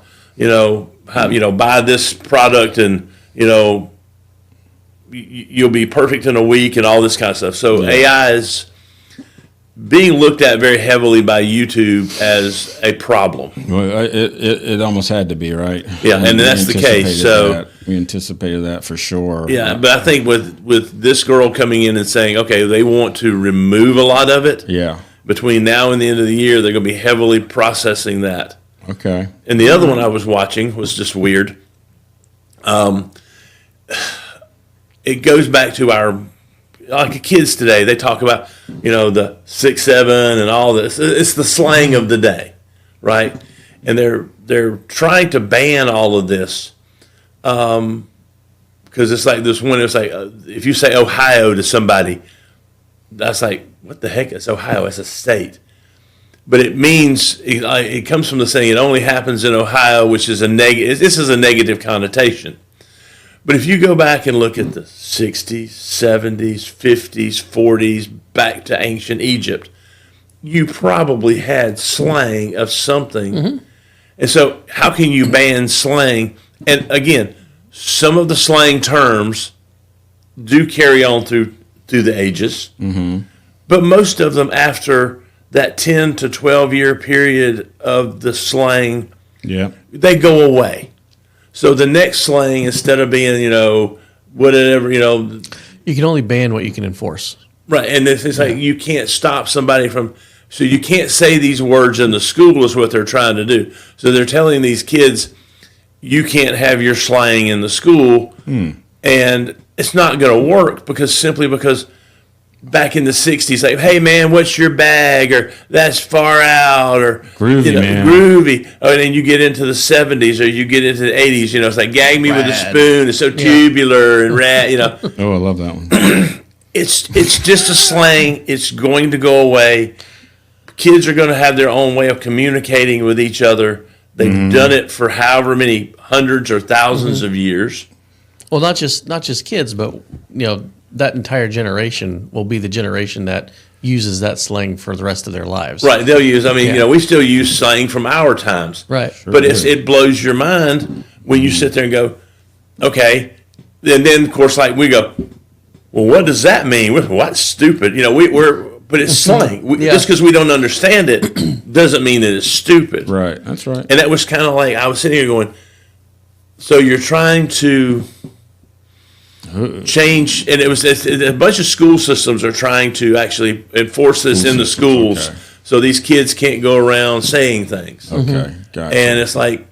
how buy this product and you'll be perfect in a week and all this kind of stuff. So AI is being looked at very heavily by YouTube as a problem. Well, it almost had to be, right? Yeah, and that's the case. So we anticipated that for sure. Yeah, but I think with this girl coming in and saying, okay, they want to remove a lot of it. Yeah. Between now and the end of the year, they're going to be heavily processing that. Okay. And the other one I was watching was just weird. It goes back to our. Like kids today, they talk about, the 6, 7 and all this. It's the slang of the day, right? And they're trying to ban all of this because it's like this one. It's like if you say Ohio to somebody, that's like, what the heck is Ohio? It's a state. But it means, it comes from the saying, it only happens in Ohio, which is a negative. This is a negative connotation. But if you go back and look at the 60s, 70s, 50s, 40s, back to ancient Egypt, you probably had slang of something. Mm-hmm. And so how can you ban slang? And again, some of the slang terms do carry on through the ages. Mm-hmm. But most of them, after that 10 to 12 year period of the slang, they go away. So the next slang, instead of being, whatever, you can only ban what you can enforce. Right. And it's like you can't stop somebody from, so you can't say these words in the school is what they're trying to do. So they're telling these kids, you can't have your slang in the school. And it's not going to work simply because back in the 60s, like, hey, man, what's your bag? Or that's far out. Or groovy, man. Groovy. Oh, and then you get into the 70s or you get into the 80s, it's like, gag me with a spoon. It's so tubular and rat, Oh, I love that one. It's just a slang. It's going to go away. Kids are going to have their own way of communicating with each other. They've done it for however many hundreds or thousands of years. Well, not just kids, but, that entire generation will be the generation that uses that slang for the rest of their lives. Right. They'll use, we still use slang from our times. Right. Sure, but it blows your mind when you sit there and go, okay. And then, of course, like we go, well, what does that mean? What's stupid? But it's slang. Just because we don't understand it doesn't mean that it's stupid. Right. That's right. And that was kind of like, I was sitting here going, so you're trying to change, and a bunch of school systems are trying to actually enforce this in the schools. Okay. so these kids can't go around saying things. Okay, gotcha. And it's like,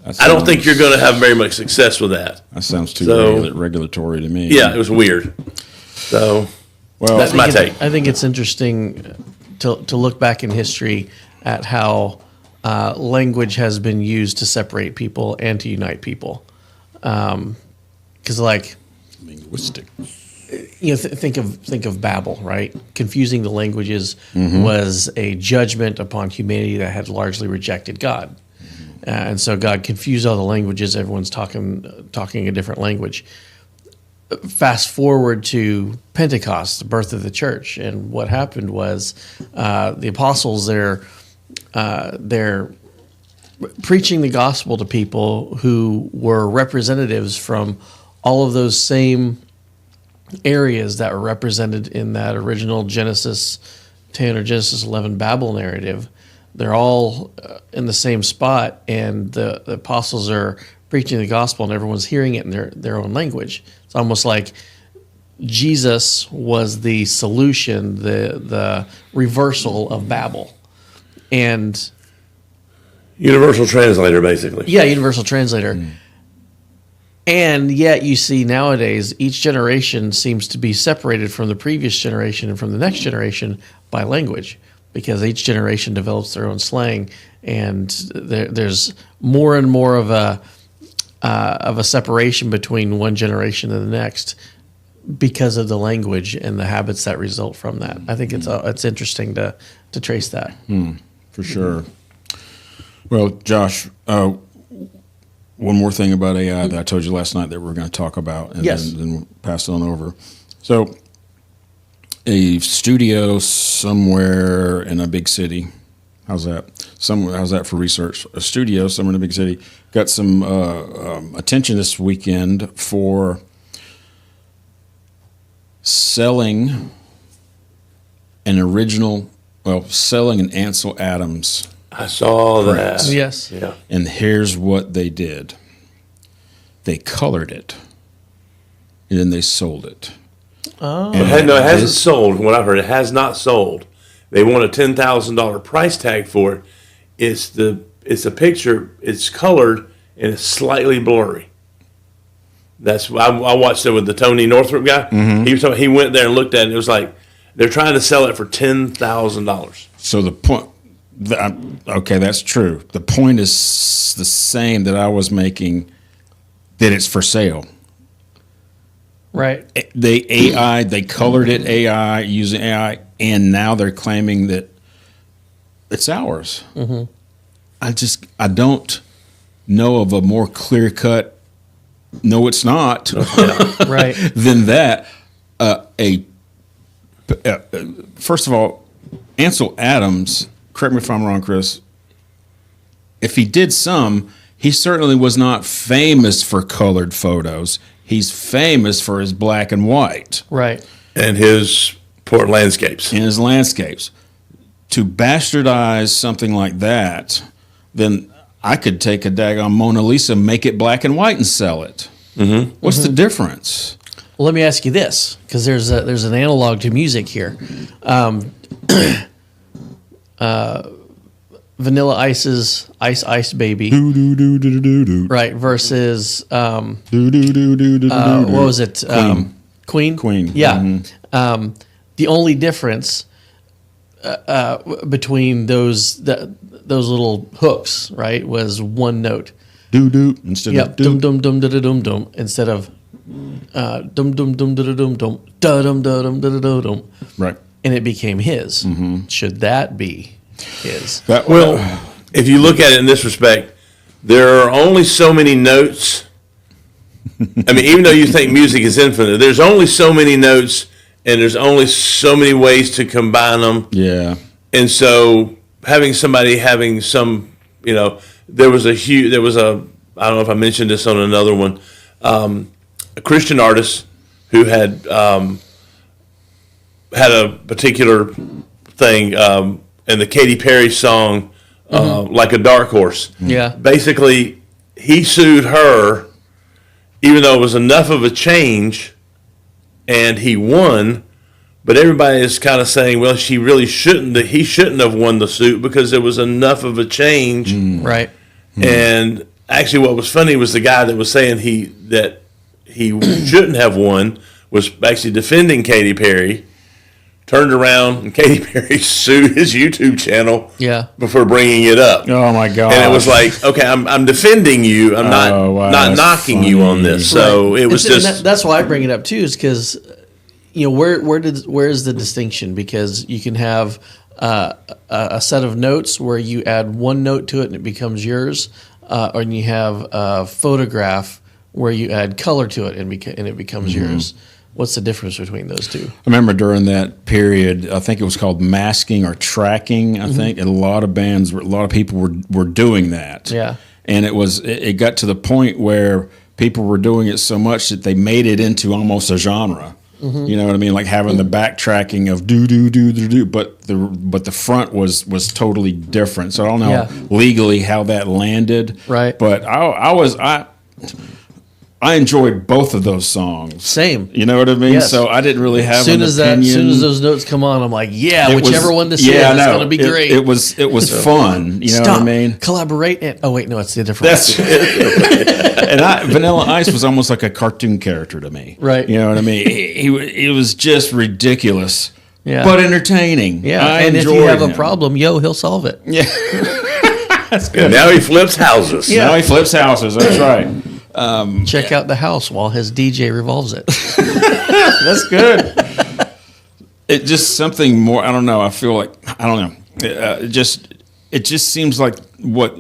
That I don't think sounds- you're going to have very much success with that. That sounds too So- regulatory to me. Yeah, it was weird. So Well, That's my take. I think it's interesting to look back in history at how language has been used to separate people and to unite people. Because, like, linguistic. you know, think of Babel, right? Confusing the languages was a judgment upon humanity that had largely rejected God, and so God confused all the languages. Everyone's talking a different language. Fast forward to Pentecost, the birth of the church, and what happened was the apostles they're preaching the gospel to people who were representatives from all of those same areas that were represented in that original Genesis 10 or Genesis 11 Babel narrative. They're all in the same spot, and the apostles are preaching the gospel, and everyone's hearing it in their own language. It's almost like Jesus was the solution, the reversal of Babel. And universal translator, basically. yeah, universal translator. And yet you see nowadays each generation seems to be separated from the previous generation and from the next generation by language, because each generation develops their own slang, and there's more and more of a separation between one generation and the next because of the language and the habits that result from that. I think it's interesting to trace that. For sure. Well, Josh, one more thing about AI that I told you last night that we're going to talk about, and Yes. then we'll pass it on over. So, a studio somewhere in a big city. How's that? How's that for research? A studio somewhere in a big city got some attention this weekend for selling selling an Ansel Adams. I saw that. Yes. Yeah. And here's what they did. They colored it, and then they sold it. Oh. It hasn't sold. From what I've heard, it has not sold. They want a $10,000 price tag for it. It's a picture. It's colored and it's slightly blurry. That's I watched it with the Tony Northrup guy. He went there and looked at it. And it was like they're trying to sell it for $10,000. So the point, okay, that's true. The point is the same that I was making, that it's for sale. Right. They colored it using AI, and now they're claiming that it's ours. I don't know of a more clear cut. No, it's not. Right. Than that. First of all, Ansel Adams. Correct me if I'm wrong, Chris. If he did some, he certainly was not famous for colored photos. He's famous for his black and white. Right. And his port landscapes. In his landscapes. To bastardize something like that, then I could take a daggone Mona Lisa, make it black and white, and sell it. What's the difference? Well, let me ask you this, because there's an analog to music here. Vanilla Ice's Ice Ice Baby, right, versus what was it? Queen. Queen. Yeah. The only difference between those little hooks, right, was one note. Doo-doo instead Yep. of Dum doo. dum dum da da dum dum instead of dum dum dum da da dum dum da dum da dum da da dum. Right. And it became his. Should that be his? Well, if you look at it in this respect, there are only so many notes. I mean, even though you think music is infinite, there's only so many notes, and there's only so many ways to combine them. Yeah. And so having somebody having some, there was a I don't know if I mentioned this on another one, a Christian artist who had had a particular thing in the Katy Perry song, Like a Dark Horse. Yeah. Basically, he sued her, even though it was enough of a change, and he won But everybody is kind of saying, well, he shouldn't have won the suit because there was enough of a change. Right. And actually, what was funny was the guy that was saying he shouldn't have won was actually defending Katy Perry. Turned around and Katy Perry sued his YouTube channel. Yeah. Before bringing it up. Oh my God! And it was like, okay, I'm defending you. I'm not knocking you on this. So it was that's why I bring it up too, is because where is the distinction? Because you can have a set of notes where you add one note to it and it becomes yours, or you have a photograph where you add color to it and it becomes yours. What's the difference between those two? I remember during that period, I think it was called masking or tracking. I think, and a lot of people were doing that. Yeah, and it got to the point where people were doing it so much that they made it into almost a genre. You know what I mean? Like having the backtracking of do, but the front was totally different. So I don't know legally how that landed. Right. But I enjoyed both of those songs. Same. You know what I mean? Yes. So I didn't really have an opinion. As soon as those notes come on, I'm like, whichever one this is, it's going to be great. It was fun. You know what I mean? Collaborate. Oh, wait, no, it's the different That's and Vanilla Ice was almost like a cartoon character to me. Right. You know what I mean? He was just ridiculous, but entertaining. Yeah. I and if you have him. a problem, he'll solve it. Yeah. That's good. And now he flips houses. Now he flips houses. That's right. Check out the house while his DJ revolves it. That's good. It just something more. I don't know. I feel like I don't know. It just seems like what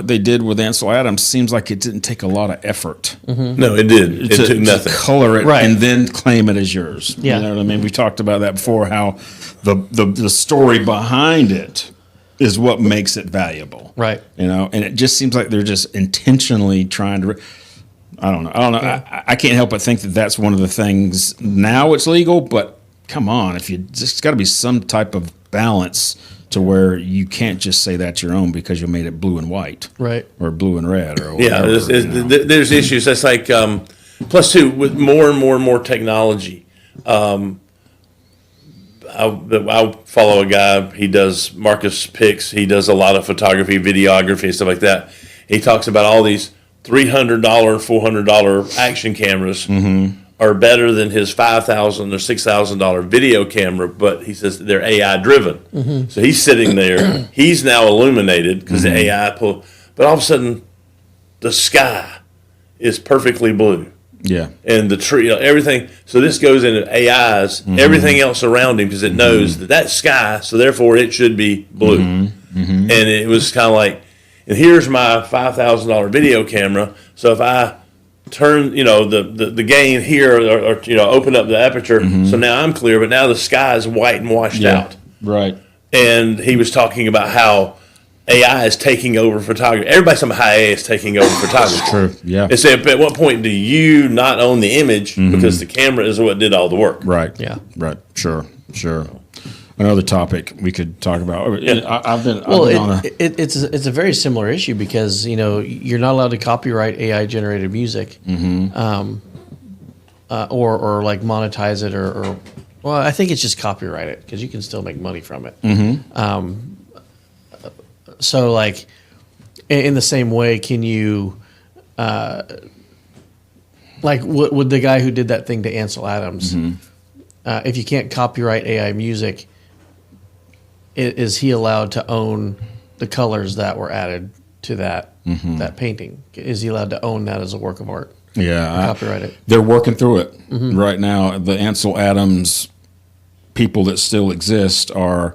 they did with Ansel Adams seems like it didn't take a lot of effort. No, it did. It took nothing. To color it and then claim it as yours. Yeah. You know what I mean? We talked about that before. How the story behind it is what makes it valuable. Right. You know, and it just seems like they're just intentionally trying to. I don't know. Yeah. I can't help but think that that's one of the things. Now it's legal, but come on, if you just got to be some type of balance to where you can't just say that's your own because you made it blue and white, right, or blue and red, or whatever. Yeah. There's issues. That's like plus two with more and more technology. I'll follow a guy. He does Marcus Picks. He does a lot of photography, videography, and stuff like that. He talks about all these $300, $400 action cameras are better than his $5,000 or $6,000 video camera, but he says they're AI driven. So he's sitting there. He's now illuminated because the AI pull. But all of a sudden, the sky is perfectly blue. Yeah. And the tree, everything. So this goes into AI's everything else around him because it knows that that's sky, so therefore it should be blue. And it was kind of like, and here's my $5,000 video camera. So if I turn, the gain here, or open up the aperture, so now I'm clear. But now the sky is white and washed out. Right. And he was talking about how AI is taking over photography. Everybody's talking about how AI is taking over photography. That's true. Yeah. And so at what point do you not own the image because the camera is what did all the work? Right. Yeah. Right. Sure. Another topic we could talk about. It's a very similar issue because you're not allowed to copyright AI generated music, or like monetize it or well, I think it's just copyright it because you can still make money from it. So like in the same way, can you like would the guy who did that thing to Ansel Adams, if you can't copyright AI music, is he allowed to own the colors that were added to that painting? Is he allowed to own that as a work of art? Yeah, copyright it. They're working through it right now. The Ansel Adams people that still exist are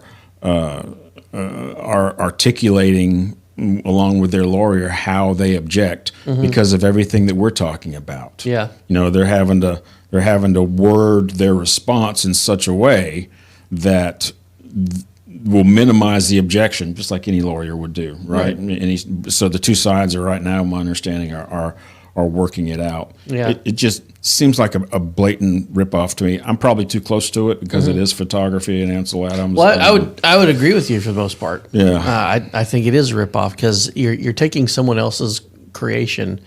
articulating along with their lawyer how they object because of everything that we're talking about. Yeah, they're having to word their response in such a way that will minimize the objection, just like any lawyer would do, right? So the two sides are right now, my understanding, are working it out. Yeah. It just seems like a blatant ripoff to me. I'm probably too close to it because it is photography and Ansel Adams. Well, I would agree with you for the most part. Yeah. I think it is a ripoff because you're taking someone else's creation,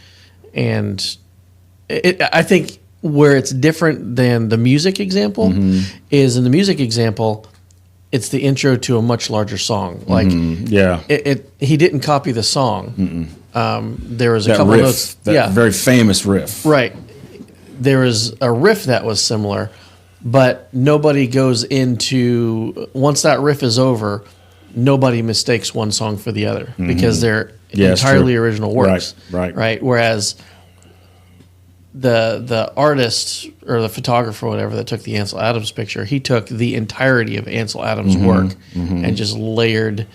and I think where it's different than the music example is in the music example, it's the intro to a much larger song. Like, he didn't copy the song. There was a couple riff, notes. that very famous riff. Right. There was a riff that was similar, but nobody goes into, once that riff is over, nobody mistakes one song for the other because they're entirely original works. Right. Whereas the artist or the photographer or whatever that took the Ansel Adams picture, he took the entirety of Ansel Adams' work and just layered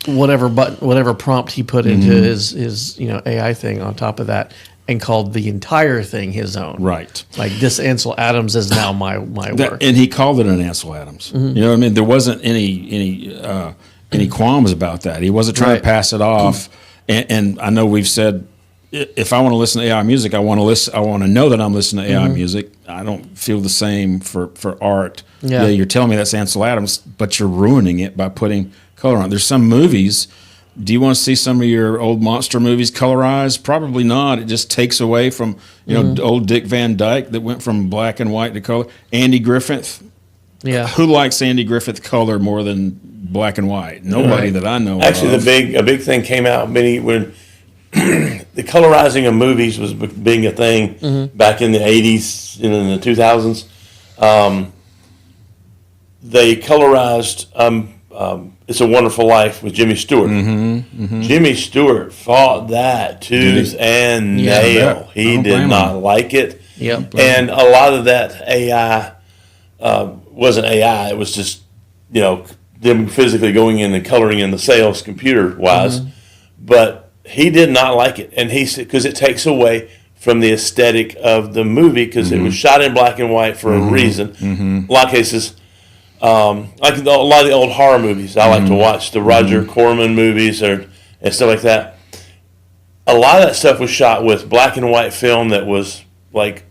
whatever prompt he put into his AI thing on top of that, and called the entire thing his own. Right. Like, this Ansel Adams is now my work. And he called it an Ansel Adams. You know what I mean? There wasn't any qualms about that. He wasn't trying to pass it off. And I know we've said, if I want to listen to AI music, I want to know that I'm listening to AI music. I don't feel the same for art. Yeah, you're telling me that's Ansel Adams, but you're ruining it by putting color on it. There's some movies. Do you want to see some of your old monster movies colorized? Probably not. It just takes away from old Dick Van Dyke that went from black and white to color. Andy Griffith. Yeah. Who likes Andy Griffith color more than black and white? Nobody that I know. Actually, of. a big thing came out when the colorizing of movies was being a thing back in the 80s and in the 2000s. They colorized It's a Wonderful Life with Jimmy Stewart. Jimmy Stewart fought that tooth and nail. He did not like it. Yep. And a lot of that AI wasn't AI. It was just, them physically going in and coloring in the cells computer-wise. But he did not like it. And he said, because it takes away from the aesthetic of the movie, because it was shot in black and white for a reason. A lot of cases... like a lot of the old horror movies, I like to watch the Roger Corman movies and stuff like that. A lot of that stuff was shot with black and white film that was like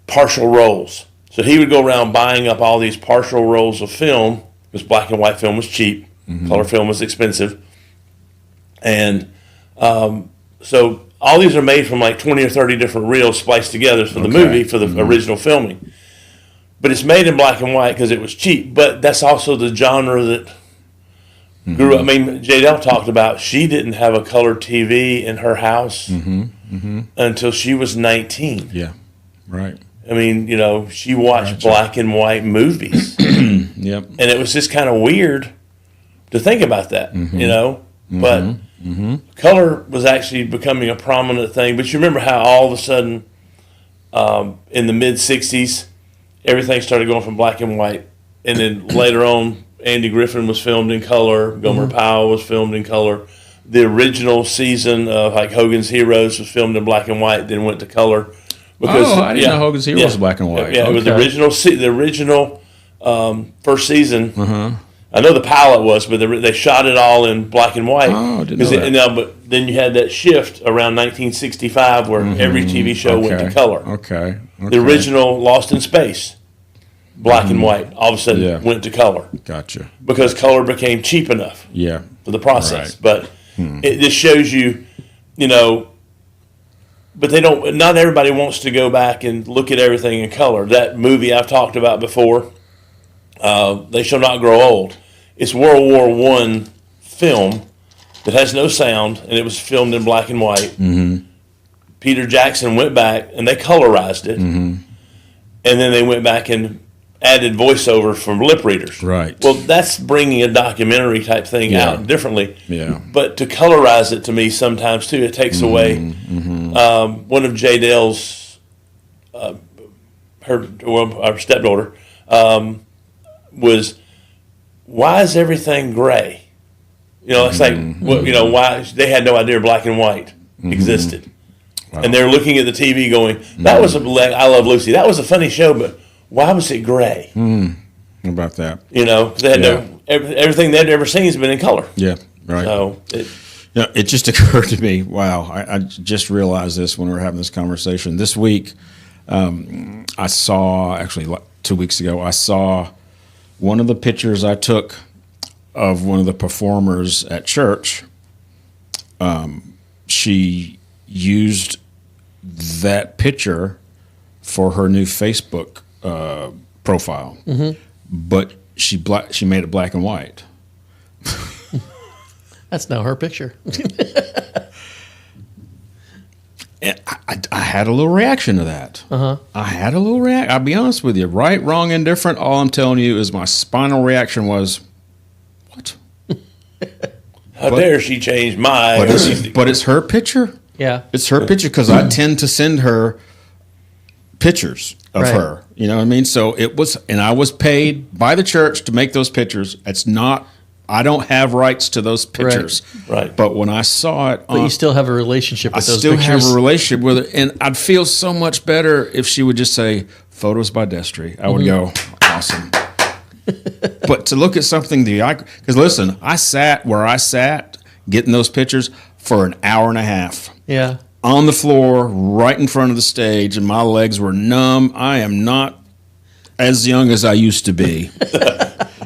partial rolls. So he would go around buying up all these partial rolls of film, because black and white film was cheap, color film was expensive. And so all these are made from like 20 or 30 different reels spliced together for the movie, for the original filming. But it's made in black and white because it was cheap. But that's also the genre that grew up. I mean, Jadelle talked about she didn't have a color TV in her house until she was 19. Yeah, right. I mean, she watched black and white movies. Yep. And it was just kind of weird to think about that, But color was actually becoming a prominent thing. But you remember how all of a sudden in the mid-'60s, everything started going from black and white, and then later on, Andy Griffin was filmed in color. Gomer Pyle was filmed in color. The original season of like Hogan's Heroes was filmed in black and white, then went to color. Because, I didn't know Hogan's Heroes was black and white. Yeah, it was the original first season. I know the pilot was, but they shot it all in black and white. Oh, didn't know that. But then you had that shift around 1965 where every TV show went to color. Okay. The original Lost in Space, black and white, all of a sudden went to color. Gotcha. Because color became cheap enough for the process. Right. But it just shows you, but not everybody wants to go back and look at everything in color. That movie I've talked about before, They Shall Not Grow Old. It's World War I film that has no sound, and it was filmed in black and white. Peter Jackson went back, and they colorized it. And then they went back and added voiceover from lip readers. Right. Well, that's bringing a documentary type thing out differently. Yeah. But to colorize it, to me, sometimes, too, it takes away one of Jadell's, our stepdaughter, was, why is everything gray? It's like, why they had no idea black and white existed. Wow. And they're looking at the TV going, that was I Love Lucy. That was a funny show, but why was it gray? How about that? Because they had everything they'd ever seen has been in color. Yeah, right. So it just occurred to me, wow, I just realized this when we were having this conversation. This week, I saw, actually 2 weeks ago, I saw one of the pictures I took of one of the performers at church. She used that picture for her new Facebook profile, but she made it black and white. That's now her picture. And I had a little reaction to that. I had a little reaction. I'll be honest with you. Right, wrong, indifferent. All I'm telling you is my spinal reaction was, what? How dare she change my? But it's her picture. Yeah. It's her picture because I tend to send her pictures of Right. her. You know what I mean? So it was, and I was paid by the church to make those pictures. It's not, I don't have rights to those pictures. Right. But when I saw it, But you still have a relationship I with those still pictures. have a relationship with it, and I'd feel so much better if she would just say "photos by Destry." I would go, awesome. But to look at something because listen, I sat where I sat getting those pictures for an hour and a half Yeah. on the floor, right in front of the stage, and my legs were numb. I am not as young as I used to be.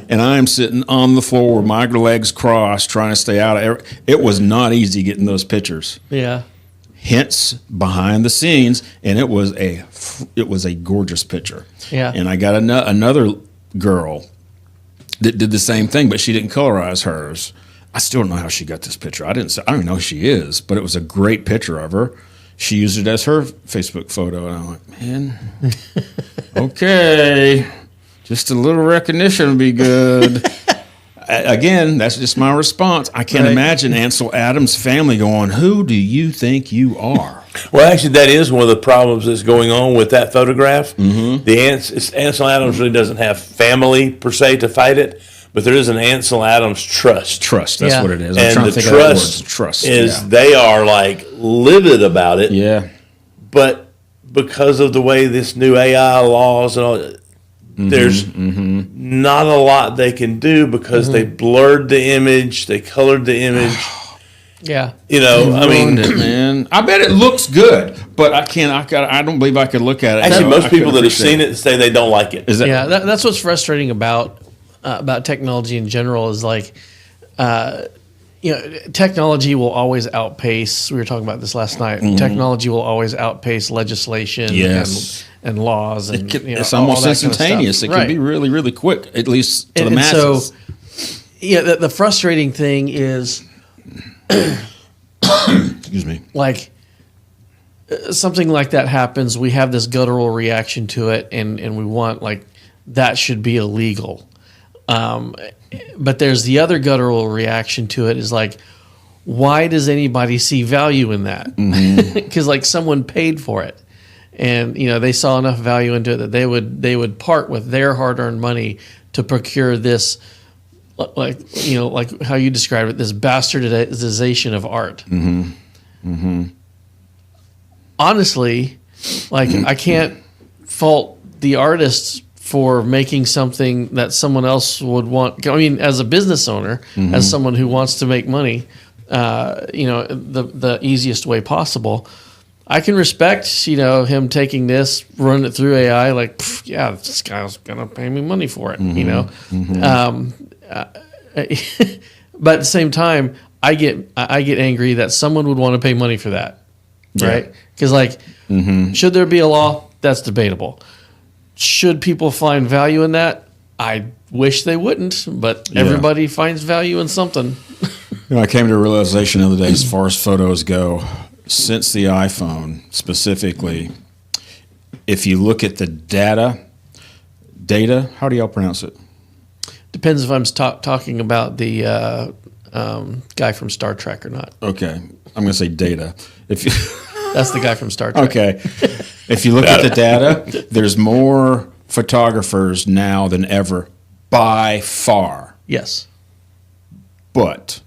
And I am sitting on the floor with my legs crossed, trying to stay out of it. Was not easy getting those pictures. Yeah. Hence, behind the scenes, and it was a gorgeous picture. Yeah. And I got another girl that did the same thing, but she didn't colorize hers. I still don't know how she got this picture. I don't even know who she is, but it was a great picture of her. She used it as her Facebook photo, and I'm like, man, okay. Just a little recognition would be good. Again, that's just my response. I can't imagine Ansel Adams' family going, who do you think you are? Well, actually, that is one of the problems that's going on with that photograph. Ansel Adams really doesn't have family, per se, to fight it, but there is an Ansel Adams trust. Trust, that's Yeah. what it is. I'm And trying the to think of that word. trust, Trust is they are like livid about it, yeah. but because of the way this new AI laws and all, there's not a lot they can do because they blurred the image, they colored the image. Yeah. You know, I mean, Ruined it, man. I bet it looks good, but I can't. I don't believe I could look at it. actually, No, most I people couldn't that have seen it say they don't like it. Is that Yeah, that's what's frustrating about technology in general is like, technology will always outpace. We were talking about this last night. Technology will always outpace legislation Yes. and laws, and it's all almost that kind of stuff. instantaneous. It can Right. be really, really quick, at least to the And masses. so, the frustrating thing is Excuse me. like something like that happens. We have this guttural reaction to it, and we want like that should be illegal. But there's the other guttural reaction to it is like, why does anybody see value in that? Because like someone paid for it, and they saw enough value into it that they would part with their hard-earned money to procure this, like how you described it, this bastardization of art. Honestly, like I can't fault the artists for making something that someone else would want. I mean, as a business owner, as someone who wants to make money, the easiest way possible, I can respect, him taking this, running it through AI, like, yeah, this guy's gonna pay me money for it, but at the same time, I get angry that someone would want to pay money for that, right? Because should there be a law? That's debatable. Should people find value in that? I wish they wouldn't, but everybody finds value in something. I came to a realization the other day as far as photos go, since the iPhone specifically, if you look at the data, how do y'all pronounce it? Depends if I'm talking about the guy from Star Trek or not. Okay, I'm going to say data. If you That's the guy from Star Trek. Okay. If you look at the data, there's more photographers now than ever by far. Yes. But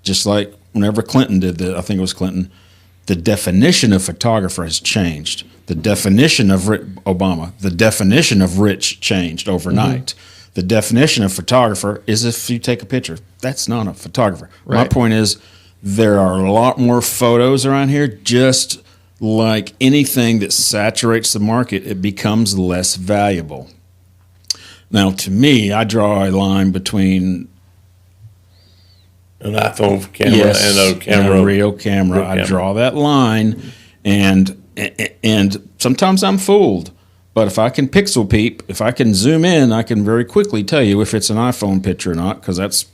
just like whenever Clinton did I think it was Clinton, the definition of photographer has changed. The definition of Obama, the definition of rich changed overnight. The definition of photographer is if you take a picture. That's not a photographer. Right. My point is, there are a lot more photos around here. Just like anything that saturates the market, it becomes less valuable. Now, to me, I draw a line between An iPhone camera and a camera. and a real camera. I draw that line, and sometimes I'm fooled. But if I can pixel peep, if I can zoom in, I can very quickly tell you if it's an iPhone picture or not, because that's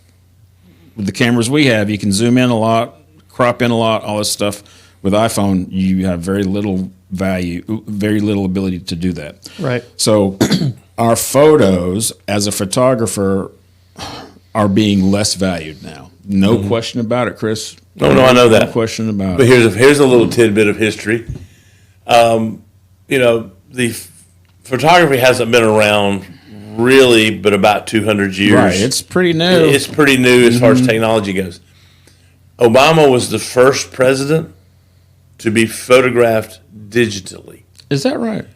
with the cameras we have. You can zoom in a lot, crop in a lot, all this stuff. With iPhone, you have very little value, very little ability to do that. Right. So our photos as a photographer are being less valued now. No question about it, Chris. No, I know that. No question about But it. here's a little tidbit of history. The photography hasn't been around really but about 200 years. Right, it's pretty new. It's pretty new as far as technology goes. Obama was the first president to be photographed digitally. Is that right?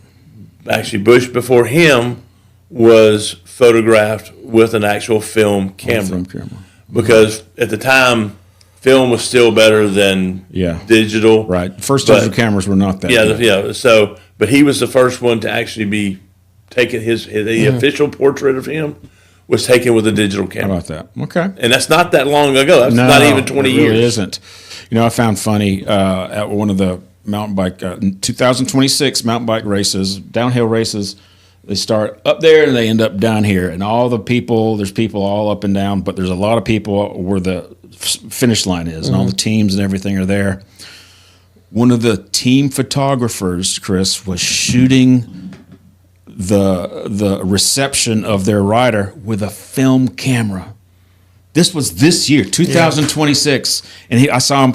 Actually, Bush before him was photographed with an actual film camera. Film camera. Because at the time, film was still better than digital. Right. First digital cameras were not that good. Yeah. So, but he was the first one to actually be taken. The official portrait of him was taken with a digital How camera. about that? Okay. And that's not that long ago. That's not even 20 it years. really isn't. I found funny at one of the mountain bike 2026 mountain bike races, downhill races. They start up there and they end up down here, and there's people all up and down, but there's a lot of people where the finish line is, and all the teams and everything are there. One of the team photographers, Chris, was shooting the reception of their rider with a film camera. This was this year, 2026, and I saw him.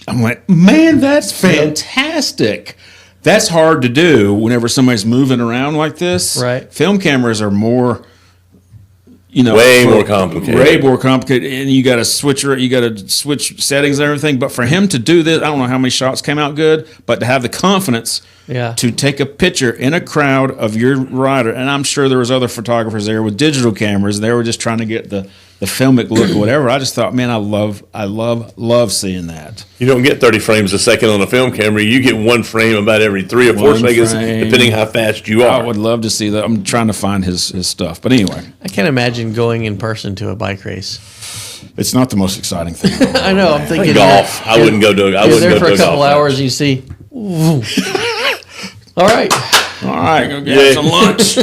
I'm like, man, that's fantastic. That's hard to do whenever somebody's moving around like this. Right. Film cameras are more, way more complicated. Way more complicated, and you got to switch settings and everything. But for him to do this, I don't know how many shots came out good, but to have the confidence to take a picture in a crowd of your rider, and I'm sure there was other photographers there with digital cameras, and they were just trying to get the filmic look or whatever. I just thought, man, I love seeing that. You don't get 30 frames a second on a film camera. You get one frame about every 3 or 4 seconds, depending how fast you are. I would love to see that. I'm trying to find his stuff. But anyway. I can't imagine going in person to a bike race. It's not the most exciting thing. I know. I'm thinking golf. I wouldn't go to a golf. You're there for a couple hours and you see, ooh. All right. All right, go get some lunch.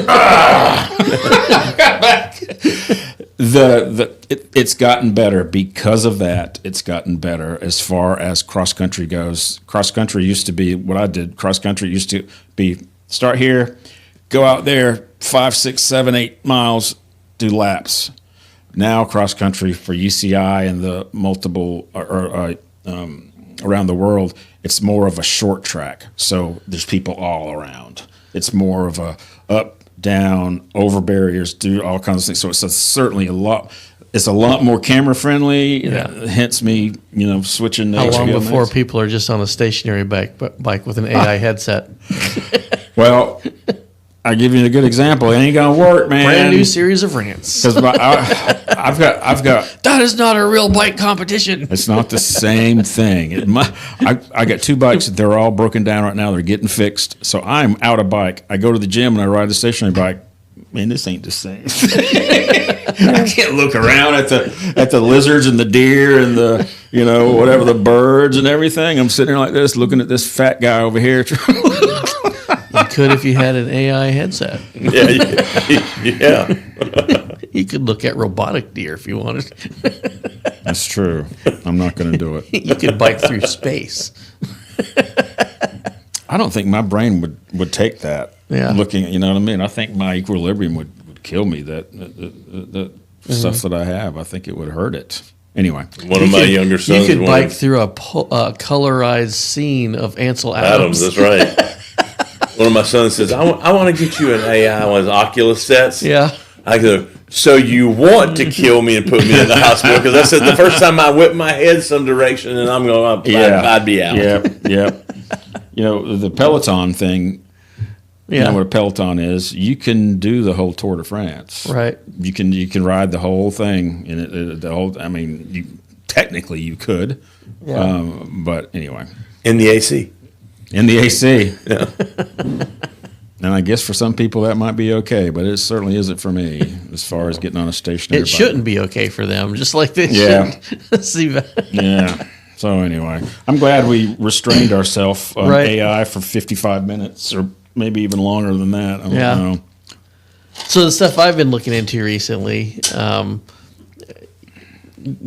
Got back. It's gotten better because of that. It's gotten better as far as cross country goes. Cross country used to be what I did. Cross country used to be start here, go out there 5, 6, 7, 8 miles, do laps. Now cross country for UCI and the multiple around the world, it's more of a short track. So there's people all around. It's more of a up, down, over barriers, do all kinds of things. So it's certainly a lot more camera friendly. Hence me, switching to How long HBO before Max. people are just on a stationary bike with an AI headset? Well, I'll give you a good example. It ain't gonna work, man. Brand new series of rants. Because I've got. That is not a real bike competition. It's not the same thing. I got 2 bikes. They're all broken down right now. They're getting fixed. So I'm out of bike. I go to the gym and I ride the stationary bike. Man, this ain't the same. I can't look around at the lizards and the deer and the whatever, the birds and everything. I'm sitting there like this, looking at this fat guy over here. You could if you had an AI headset. Yeah. You could look at robotic deer if you wanted. That's true. I'm not going to do it. You could bike through space. I don't think my brain would take that. Yeah. Looking at, you know what I mean? I think my equilibrium would kill me, the stuff that I have. I think it would hurt it. Anyway. One of my younger sons. You could bike through a colorized scene of Ansel Adams. That's right. One of my sons says, I want to get you an AI, one of those Oculus sets. Yeah. I go, so you want to kill me and put me in the hospital? Because I said the first time I whip my head some direction and I'm going, I'd be out. Yep. The Peloton thing, you know what a Peloton is. You can do the whole Tour de France. Right. You can ride the whole thing. Technically you could. Yeah. But anyway. In the AC. In the AC. Yeah. And I guess for some people that might be okay, but it certainly isn't for me as far as getting on a stationary bike. It shouldn't be okay for them, just like this. Yeah. See, Yeah. So anyway, I'm glad we restrained ourselves on Right. AI for 55 minutes or maybe even longer than that. I don't know. So the stuff I've been looking into recently,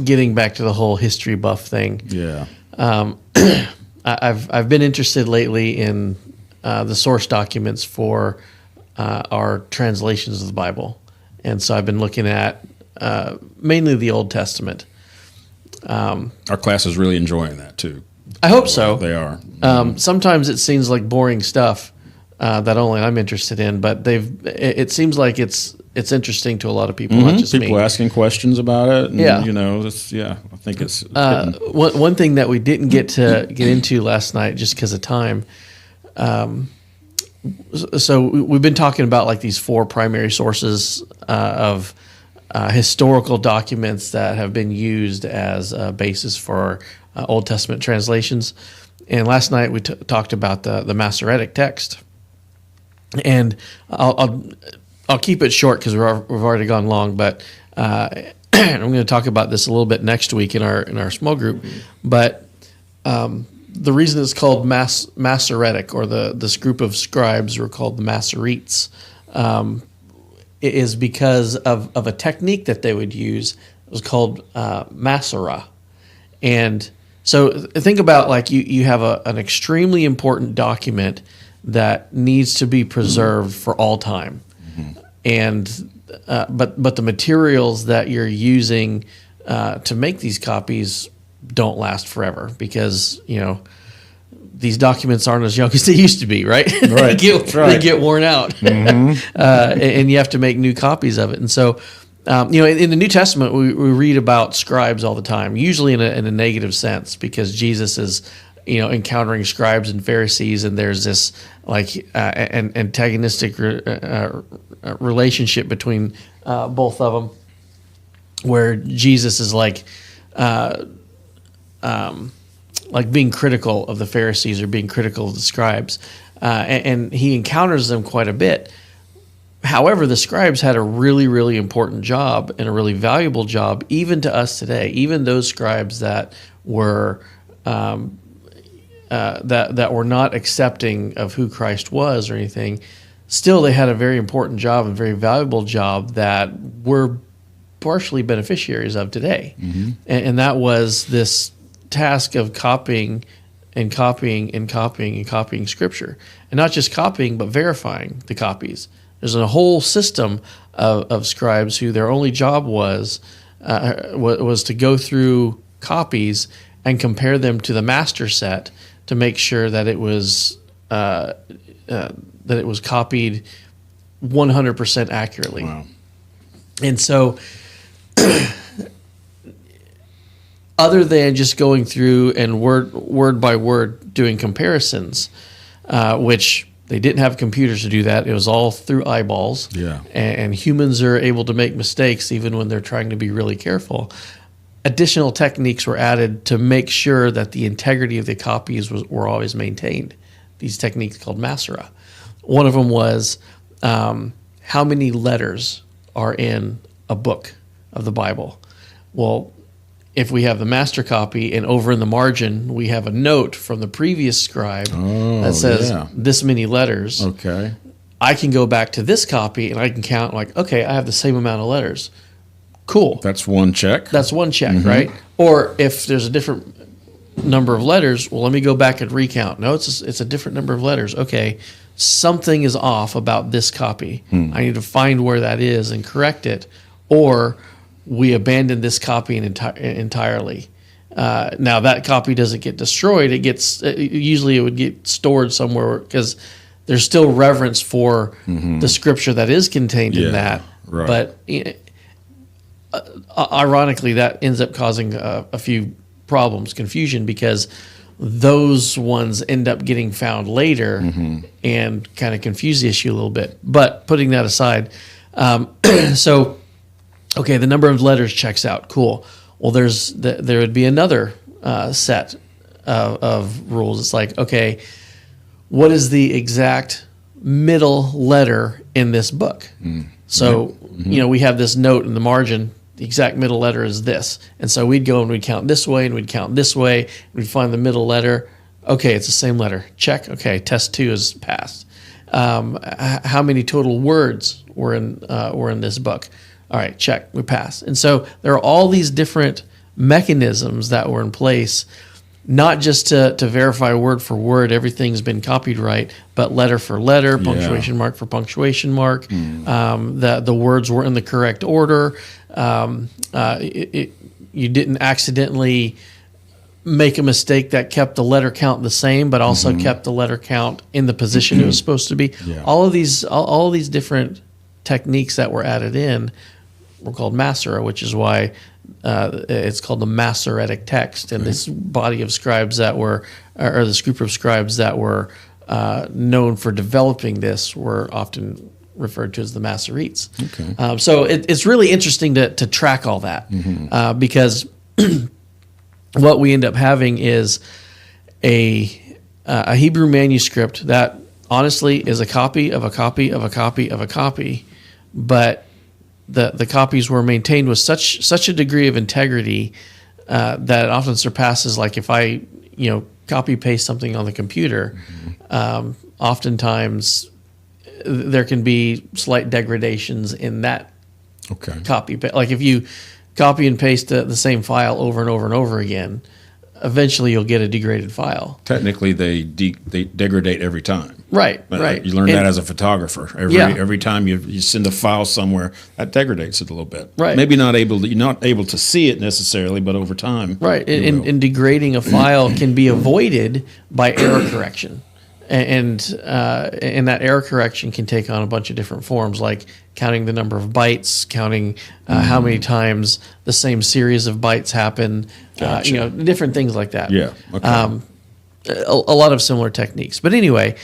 getting back to the whole history buff thing, Yeah. I've been interested lately in the source documents for our translations of the Bible, and so I've been looking at mainly the Old Testament. Our class is really enjoying that too. I hope so. They are. Sometimes it seems like boring stuff that only I'm interested in, but it seems like it's interesting to a lot of people, not just People me. asking questions about it. And, Yeah. I think it's. One thing that we didn't get into last night just because of time. So we've been talking about like these 4 primary sources of historical documents that have been used as a basis for Old Testament translations. And last night we talked about the Masoretic text. And I'll keep it short because we've already gone long, but I'm going to talk about this a little bit next week in our small group. But the reason it's called Masoretic, or this group of scribes were called the Masoretes, is because of a technique that they would use. It was called Masora. And so think about like you have an extremely important document that needs to be preserved for all time. And but the materials that you're using to make these copies don't last forever, because these documents aren't as young as they used to be, right? Right. They get worn out, and you have to make new copies of it. And so, in the New Testament, we read about scribes all the time, usually in a negative sense, because Jesus is encountering scribes and Pharisees, and there's this like an antagonistic relationship between both of them, where Jesus is like being critical of the Pharisees or being critical of the scribes, and he encounters them quite a bit. However, the scribes had a really, really important job and a really valuable job, even to us today. Even those scribes that were that were not accepting of who Christ was or anything, still they had a very important job and very valuable job that we're partially beneficiaries of today. And that was this task of copying and copying and copying and copying Scripture. And not just copying, but verifying the copies. There's a whole system of scribes who their only job was to go through copies and compare them to the master set to make sure that it was copied 100% accurately. Wow. And so, other than just going through and word by word doing comparisons, which they didn't have computers to do that. It was all through eyeballs. Yeah. And humans are able to make mistakes even when they're trying to be really careful. Additional techniques were added to make sure that the integrity of the copies were always maintained. These techniques called Masora. One of them was how many letters are in a book of the Bible. Well, if we have the master copy and over in the margin we have a note from the previous scribe that says this many letters, Okay. I can go back to this copy and I can count like, okay, I have the same amount of letters. Cool. That's one check. That's one check, right? Or if there's a different number of letters, well, let me go back and recount. No, it's a different number of letters. Okay, something is off about this copy. I need to find where that is and correct it, or we abandon this copy entirely. Now that copy doesn't get destroyed. It gets usually it would get stored somewhere because there's still reverence for the scripture that is contained in that. Right. But ironically, that ends up causing a few problems, confusion, because those ones end up getting found later and kind of confuse the issue a little bit. But putting that aside, so okay, the number of letters checks out. Cool. Well, there would be another set of rules. It's like, okay, what is the exact middle letter in this book? So we have this note in the margin the exact middle letter is this. And so we'd go and we'd count this way and we'd count this way. And we'd find the middle letter. Okay, it's the same letter. Check. Okay, test 2 is passed. How many total words were in this book? All right, check. We pass. And so there are all these different mechanisms that were in place, not just to verify word for word everything's been copied right, but letter for letter, punctuation mark for punctuation mark, that the words were in the correct order. You didn't accidentally make a mistake that kept the letter count the same, but also kept the letter count in the position it was supposed to be. Yeah. All of these different techniques that were added in were called Masora, which is why it's called the Masoretic text. And this body of scribes that were, or this group of scribes that were known for developing this, were often referred to as the Masoretes. Okay. So it's really interesting to track all that because what we end up having is a Hebrew manuscript that honestly is a copy of a copy of a copy of a copy, but the copies were maintained with such a degree of integrity that it often surpasses, like if I copy paste something on the computer, oftentimes there can be slight degradations in that copy. Like if you copy and paste the same file over and over and over again, eventually you'll get a degraded file. Technically, they degrade every time. Right. You learn that as a photographer. Every time you send a file somewhere, that degrades it a little bit. Right. Maybe you're not able to see it necessarily, but over time. Right. And degrading a file can be avoided by error correction. And that error correction can take on a bunch of different forms, like counting the number of bytes, counting how many times the same series of bytes happen, different things like that. Yeah. Okay. A lot of similar techniques. But anyway,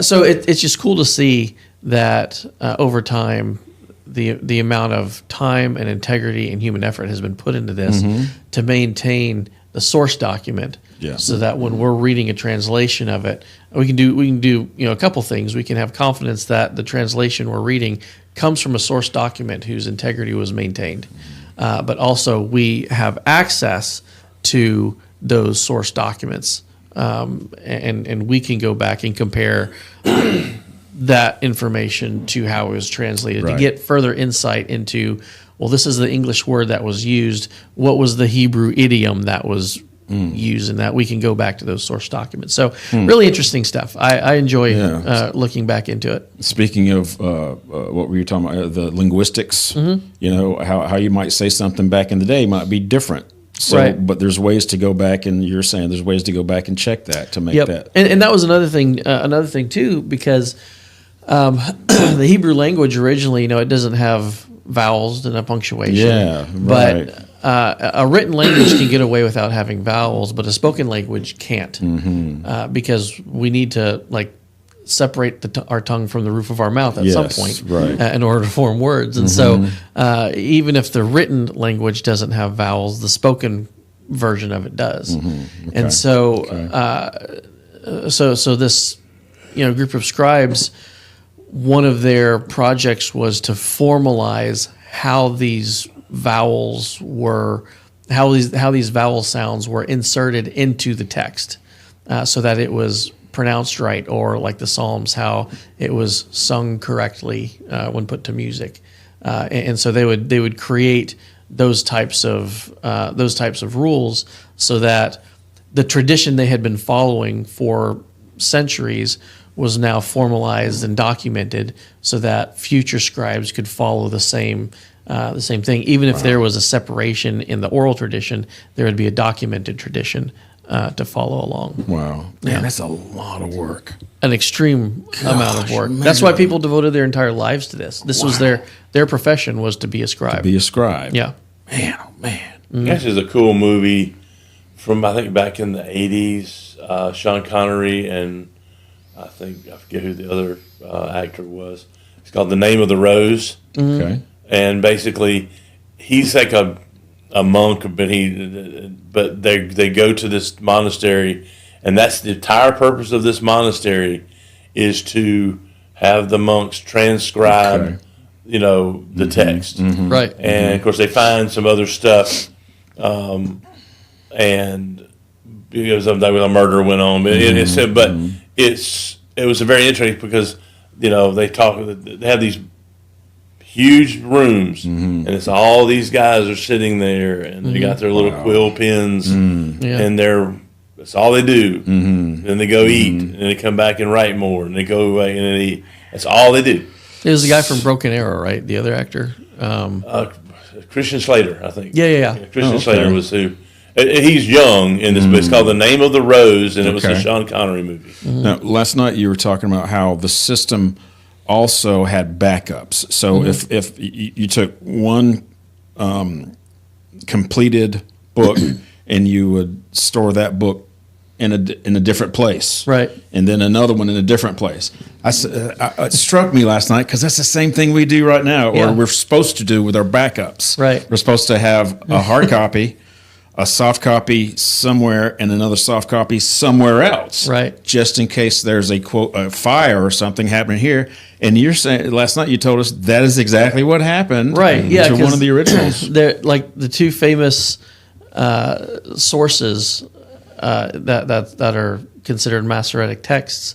so it's just cool to see that over time, the amount of time and integrity and human effort has been put into this to maintain the source document. Yeah. So that when we're reading a translation of it, we can do a couple things. We can have confidence that the translation we're reading comes from a source document whose integrity was maintained, but also we have access to those source documents, and we can go back and compare that information to how it was translated to get further insight into, well, this is the English word that was used. What was the Hebrew idiom that was used in that? We can go back to those source documents. So really interesting stuff. I enjoy looking back into it. Speaking of what were you talking about, the linguistics, how you might say something back in the day might be different. So, but there's ways to go back, and you're saying there's ways to go back and check that to make that. And that was another thing too, because the Hebrew language originally, it doesn't have vowels and a punctuation. Yeah, right. But a written language can get away without having vowels, but a spoken language can't, because we need to separate our tongue from the roof of our mouth at some point in order to form words. And so even if the written language doesn't have vowels, the spoken version of it does. And so so this group of scribes, one of their projects was to formalize how these vowels were, how these vowel sounds were inserted into the text, so that it was pronounced right, or like the Psalms, how it was sung correctly when put to music, and so they would create those types of rules, so that the tradition they had been following for centuries was now formalized and documented, so that future scribes could follow the same thing. Even if there was a separation in the oral tradition, there would be a documented tradition to follow along. Wow. Man, that's a lot of work. An extreme amount of work. That's why people devoted their entire lives to this. This was their profession, was to be a scribe. Be a scribe. Yeah. Man, oh man. This is a cool movie from, I think, back in the 80s. Sean Connery and I forget who the other actor was. It's called The Name of the Rose. Okay. And basically, he's like a monk, but they go to this monastery, and that's the entire purpose of this monastery, is to have the monks transcribe the text. Right. And of course, they find some other stuff, and because something with a murder went on. But it was very interesting because they have these huge rooms, and it's all these guys are sitting there, and they got their little quill pens, and that's all they do. Then they go eat, and they come back and write more, and they go away and they eat. That's all they do. It was the guy from Broken Arrow, right? The other actor. Christian Slater, I think. Yeah. Christian Slater was who. He's young in this, but it's called The Name of the Rose, and it was a Sean Connery movie. Now, last night you were talking about how the system also had backups. So if you took one completed book and you would store that book in a different place, right, and then another one in a different place. It struck me last night because that's the same thing we do right now, or we're supposed to do with our backups. Right, we're supposed to have a hard copy, a soft copy somewhere, and another soft copy somewhere else. Right, just in case there's a fire or something happening here. And you're saying last night you told us that is exactly what happened. Right, yeah, to one of the originals. They're like the two famous sources that are considered Masoretic texts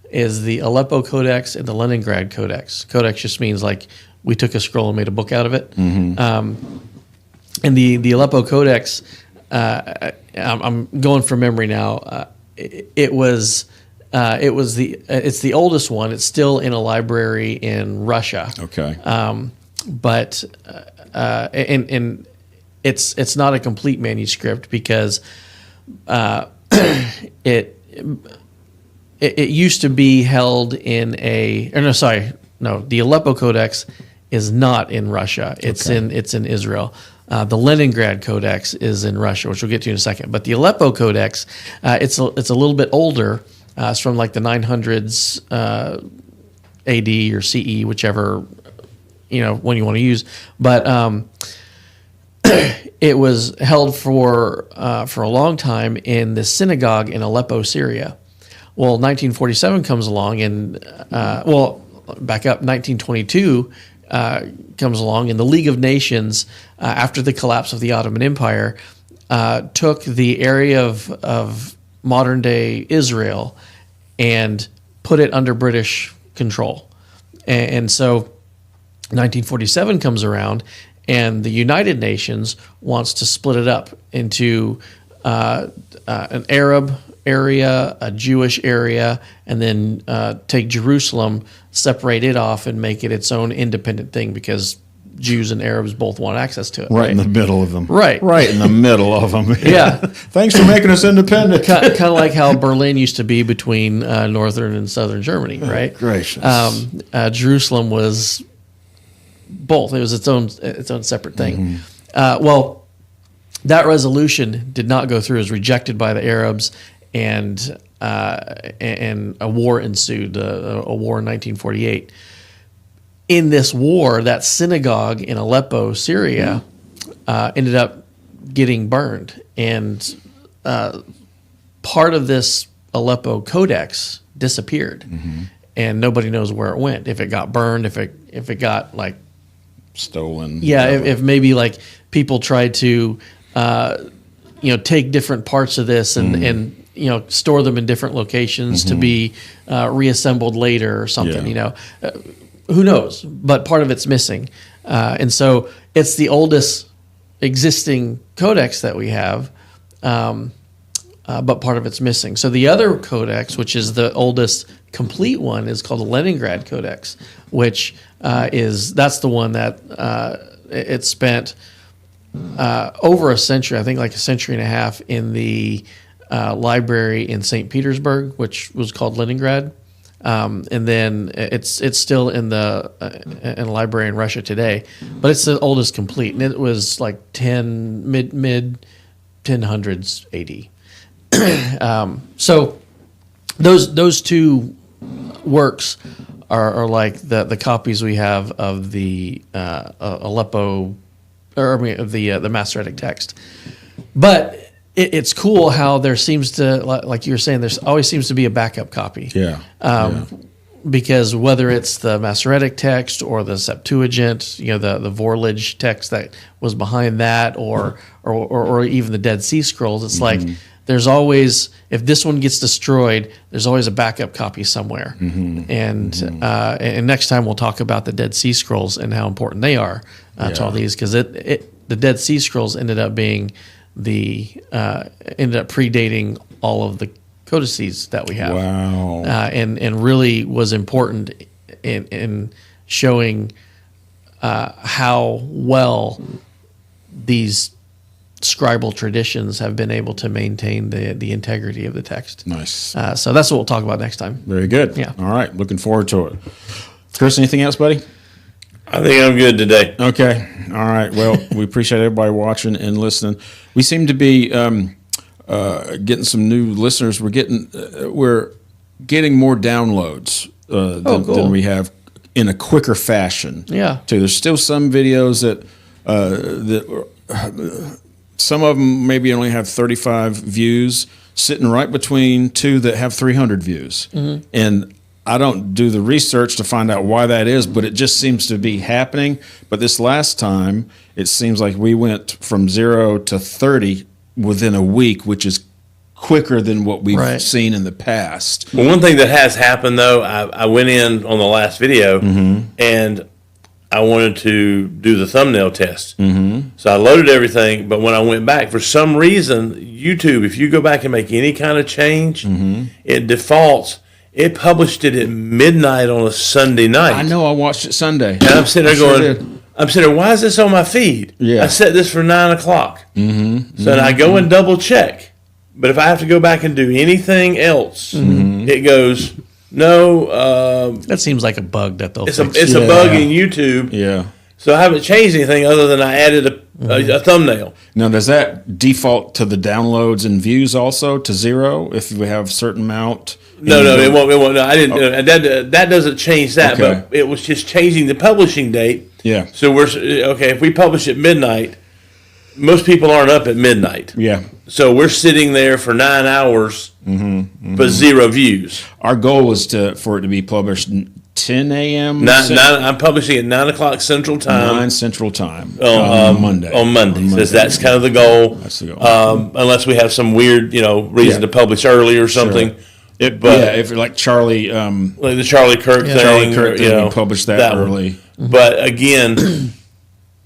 is the Aleppo Codex and the Leningrad Codex. Codex just means like we took a scroll and made a book out of it. And the Aleppo Codex, I'm going from memory now. It's the oldest one. It's still in a library in Russia. Okay. But it's not a complete manuscript because it used to be held in the Aleppo Codex is not in Russia. It's in Israel. The Leningrad Codex is in Russia, which we'll get to in a second. But the Aleppo Codex, it's a little bit older. It's from like the 900s AD or CE, whichever one you want to use. But it was held for a long time in the synagogue in Aleppo, Syria. Well, 1947 comes along, and back up, 1922 comes along, and the League of Nations, after the collapse of the Ottoman Empire, took the area of modern-day Israel and put it under British control. And so 1947 comes around, and the United Nations wants to split it up into an Arab area, a Jewish area, and then take Jerusalem, separate it off, and make it its own independent thing because Jews and Arabs both want access to it. Right in the middle of them. Right. Right in the middle of them. Yeah. Thanks for making us independent. Kind of like how Berlin used to be between northern and southern Germany, right? Gracious. Jerusalem was both. It was its own separate thing. Well, that resolution did not go through. It was rejected by the Arabs, and a war ensued, a war in 1948. In this war, that synagogue in Aleppo, Syria, ended up getting burned. And part of this Aleppo Codex disappeared. And nobody knows where it went. If it got burned, if it got like stolen. Yeah, if maybe like people tried to take different parts of this and store them in different locations to be reassembled later or something. Who knows? But part of it's missing, and so it's the oldest existing codex that we have, but part of it's missing. So the other codex, which is the oldest complete one, is called the Leningrad Codex, which that's the one that it spent over a century, I think like a century and a half, in the library in St. Petersburg, which was called Leningrad. And then it's still in a library in Russia today, but it's the oldest complete, and it was like mid 1000s AD. So those two works are like the copies we have of the Aleppo, of the Masoretic text. But it's cool how there seems to, like you were saying, there's always seems to be a backup copy. Yeah. because whether it's the Masoretic text or the Septuagint, the Vorlage text that was behind that, or even the Dead Sea Scrolls, it's like there's always, if this one gets destroyed, there's always a backup copy somewhere. And next time we'll talk about the Dead Sea Scrolls and how important they are to all these, because the Dead Sea Scrolls ended up predating all of the codices that we have. Wow. And really was important in showing how well these scribal traditions have been able to maintain the integrity of the text. Nice. So that's what we'll talk about next time. Very good. Yeah. All right. Looking forward to it. Chris, anything else, buddy? I think I'm good today. Okay. All right. Well, we appreciate everybody watching and listening. We seem to be getting some new listeners. We're getting more downloads than we have in a quicker fashion. Yeah. Too. There's still some videos that some of them maybe only have 35 views, sitting right between two that have 300 views. And I don't do the research to find out why that is, but it just seems to be happening. But this last time, it seems like we went from 0 to 30 within a week, which is quicker than what we've seen in the past. Well, one thing that has happened, though, I went in on the last video and I wanted to do the thumbnail test. So I loaded everything, but when I went back, for some reason, YouTube, if you go back and make any kind of change, it defaults. It published it at midnight on a Sunday night. I know, I watched it Sunday. And I'm sitting there why is this on my feed? Yeah. I set this for 9 o'clock. So I go and double check. But if I have to go back and do anything else, it goes, no. That seems like a bug that they'll It's fix. a bug in YouTube. Yeah. So I haven't changed anything other than I added a thumbnail. Now, does that default to the downloads and views also to 0 if we have a certain amount? No, it won't. No, I didn't. That doesn't change that. Okay. But it was just changing the publishing date. Yeah. So we're okay. If we publish at midnight, most people aren't up at midnight. Yeah. So we're sitting there for 9 hours, but 0 views. Our goal was for it to be published 10 a.m. I'm publishing at 9 o'clock Central Time. 9 Central Time on Monday. On Monday. Says that's kind of the goal. That's the goal. Unless we have some weird, reason to publish early or something. Sure. If like Charlie, like the Charlie Kirk thing. Charlie Kirk thing, we published that early. But again,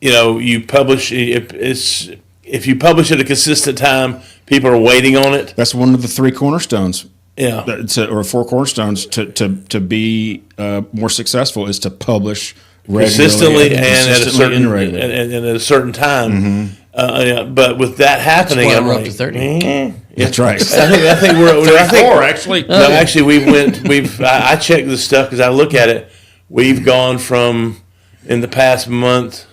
you publish if you publish at a consistent time, people are waiting on it. That's one of the 3 cornerstones. Yeah, or 4 cornerstones to be more successful is to publish consistently and at a certain time. But with that happening, I'm up to 30. That's right. I think we're 4 actually. No, actually, I checked this stuff because I look at it. We've gone from in the past month,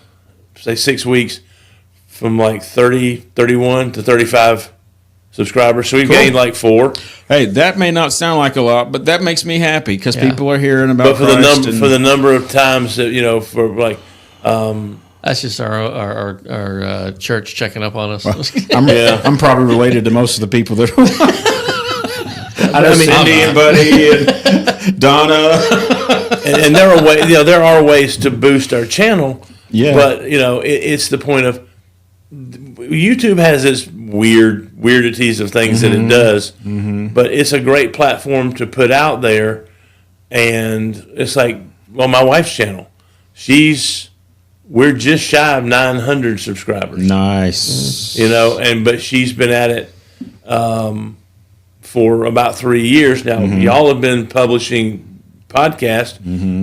say 6 weeks, from like 31 to 35 subscribers. So we've gained like 4. Hey, that may not sound like a lot, but that makes me happy because people are hearing about. But for the number of times that for like. That's just our church checking up on us. I'm probably related to most of the people that. I know Cindy and Buddy and Donna. and there are ways to boost our channel. Yeah. But it's the point of YouTube has its weirdities of things that it does, but it's a great platform to put out there. And it's like, my wife's channel, we're just shy of 900 subscribers. Nice. But she's been at it for about 3 years now. Y'all have been publishing podcasts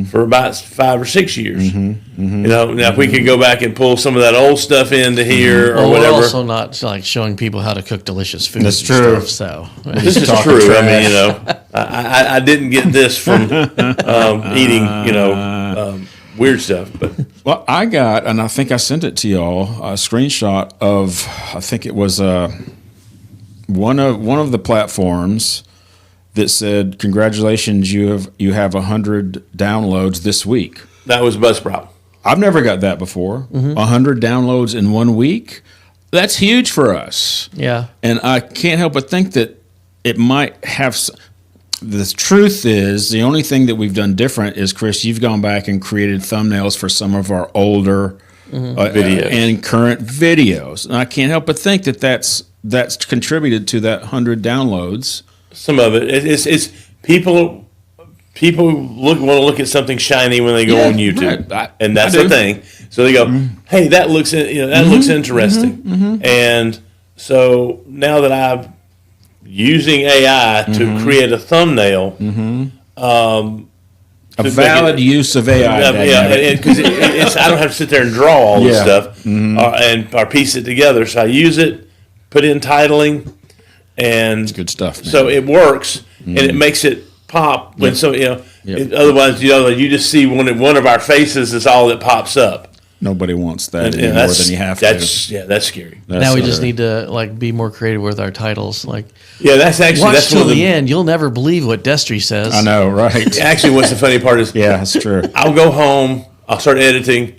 for about 5 or 6 years. Now if we could go back and pull some of that old stuff into here or whatever. We're also not like showing people how to cook delicious food. That's true. So this is true. Trash. I mean, I didn't get this from eating, weird stuff. But well, I got, and I think I sent it to y'all, a screenshot of, I think it was one of the platforms that said, "Congratulations, you have 100 downloads this week." That was Buzzsprout. I've never got that before. 100 downloads in 1 week. That's huge for us. Yeah. And I can't help but think that it might have. the truth is, the only thing that we've done different is, Chris, you've gone back and created thumbnails for some of our older Videos. and current videos. And I can't help but think that that's contributed to that 100 downloads. Some of it's people want to look at something shiny when they go on YouTube, right. and that's I the do. thing. So they go, "Hey, that looks looks interesting," and so now that I'm using AI to create a thumbnail, A valid use of AI. because it's I don't have to sit there and draw all this Yeah. stuff or piece it together. So I use it, put in titling, and Good stuff, man. so it works, and it makes it pop when otherwise you just see one of our faces is all that pops up. Nobody wants that And any more than you have to. That's scary. Now we just need to like be more creative with our titles. Like, Yeah, that's actually watch that's till one of the end. You'll never believe what Destry says. I know, right? Actually, what's the funny part is, Yeah, that's true. I'll go home, I'll start editing,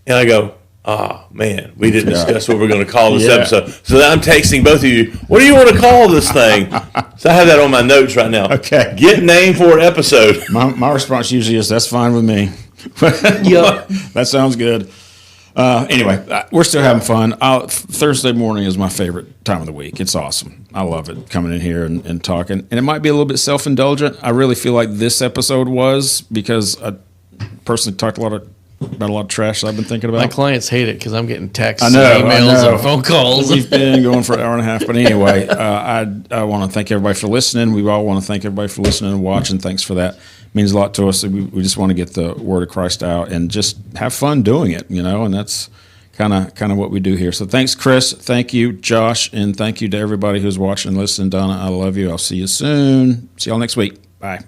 and I go, "Oh man, we didn't discuss what we're going to call this Yeah. episode." So then I'm texting both of you, "What do you want to call this thing?" So I have that on my notes right now. Okay. Get name for episode. My response usually is, "That's fine with me." Yep. That sounds good. Anyway, we're still having fun. Thursday morning is my favorite time of the week. It's awesome. I love it, coming in here and talking. And it might be a little bit self-indulgent. I really feel like this episode was, because I personally talked about a lot of trash that I've been thinking about. My clients hate it because I'm getting texts, I know, and emails, I know. and phone calls. We've been going for an hour and a half. But anyway, I want to thank everybody for listening. We all want to thank everybody for listening and watching. Thanks for that. It means a lot to us. We just want to get the word of Christ out and just have fun doing it, and that's kind of what we do here. So thanks, Chris. Thank you, Josh. And thank you to everybody who's watching and listening. Donna, I love you. I'll see you soon. See y'all next week. Bye.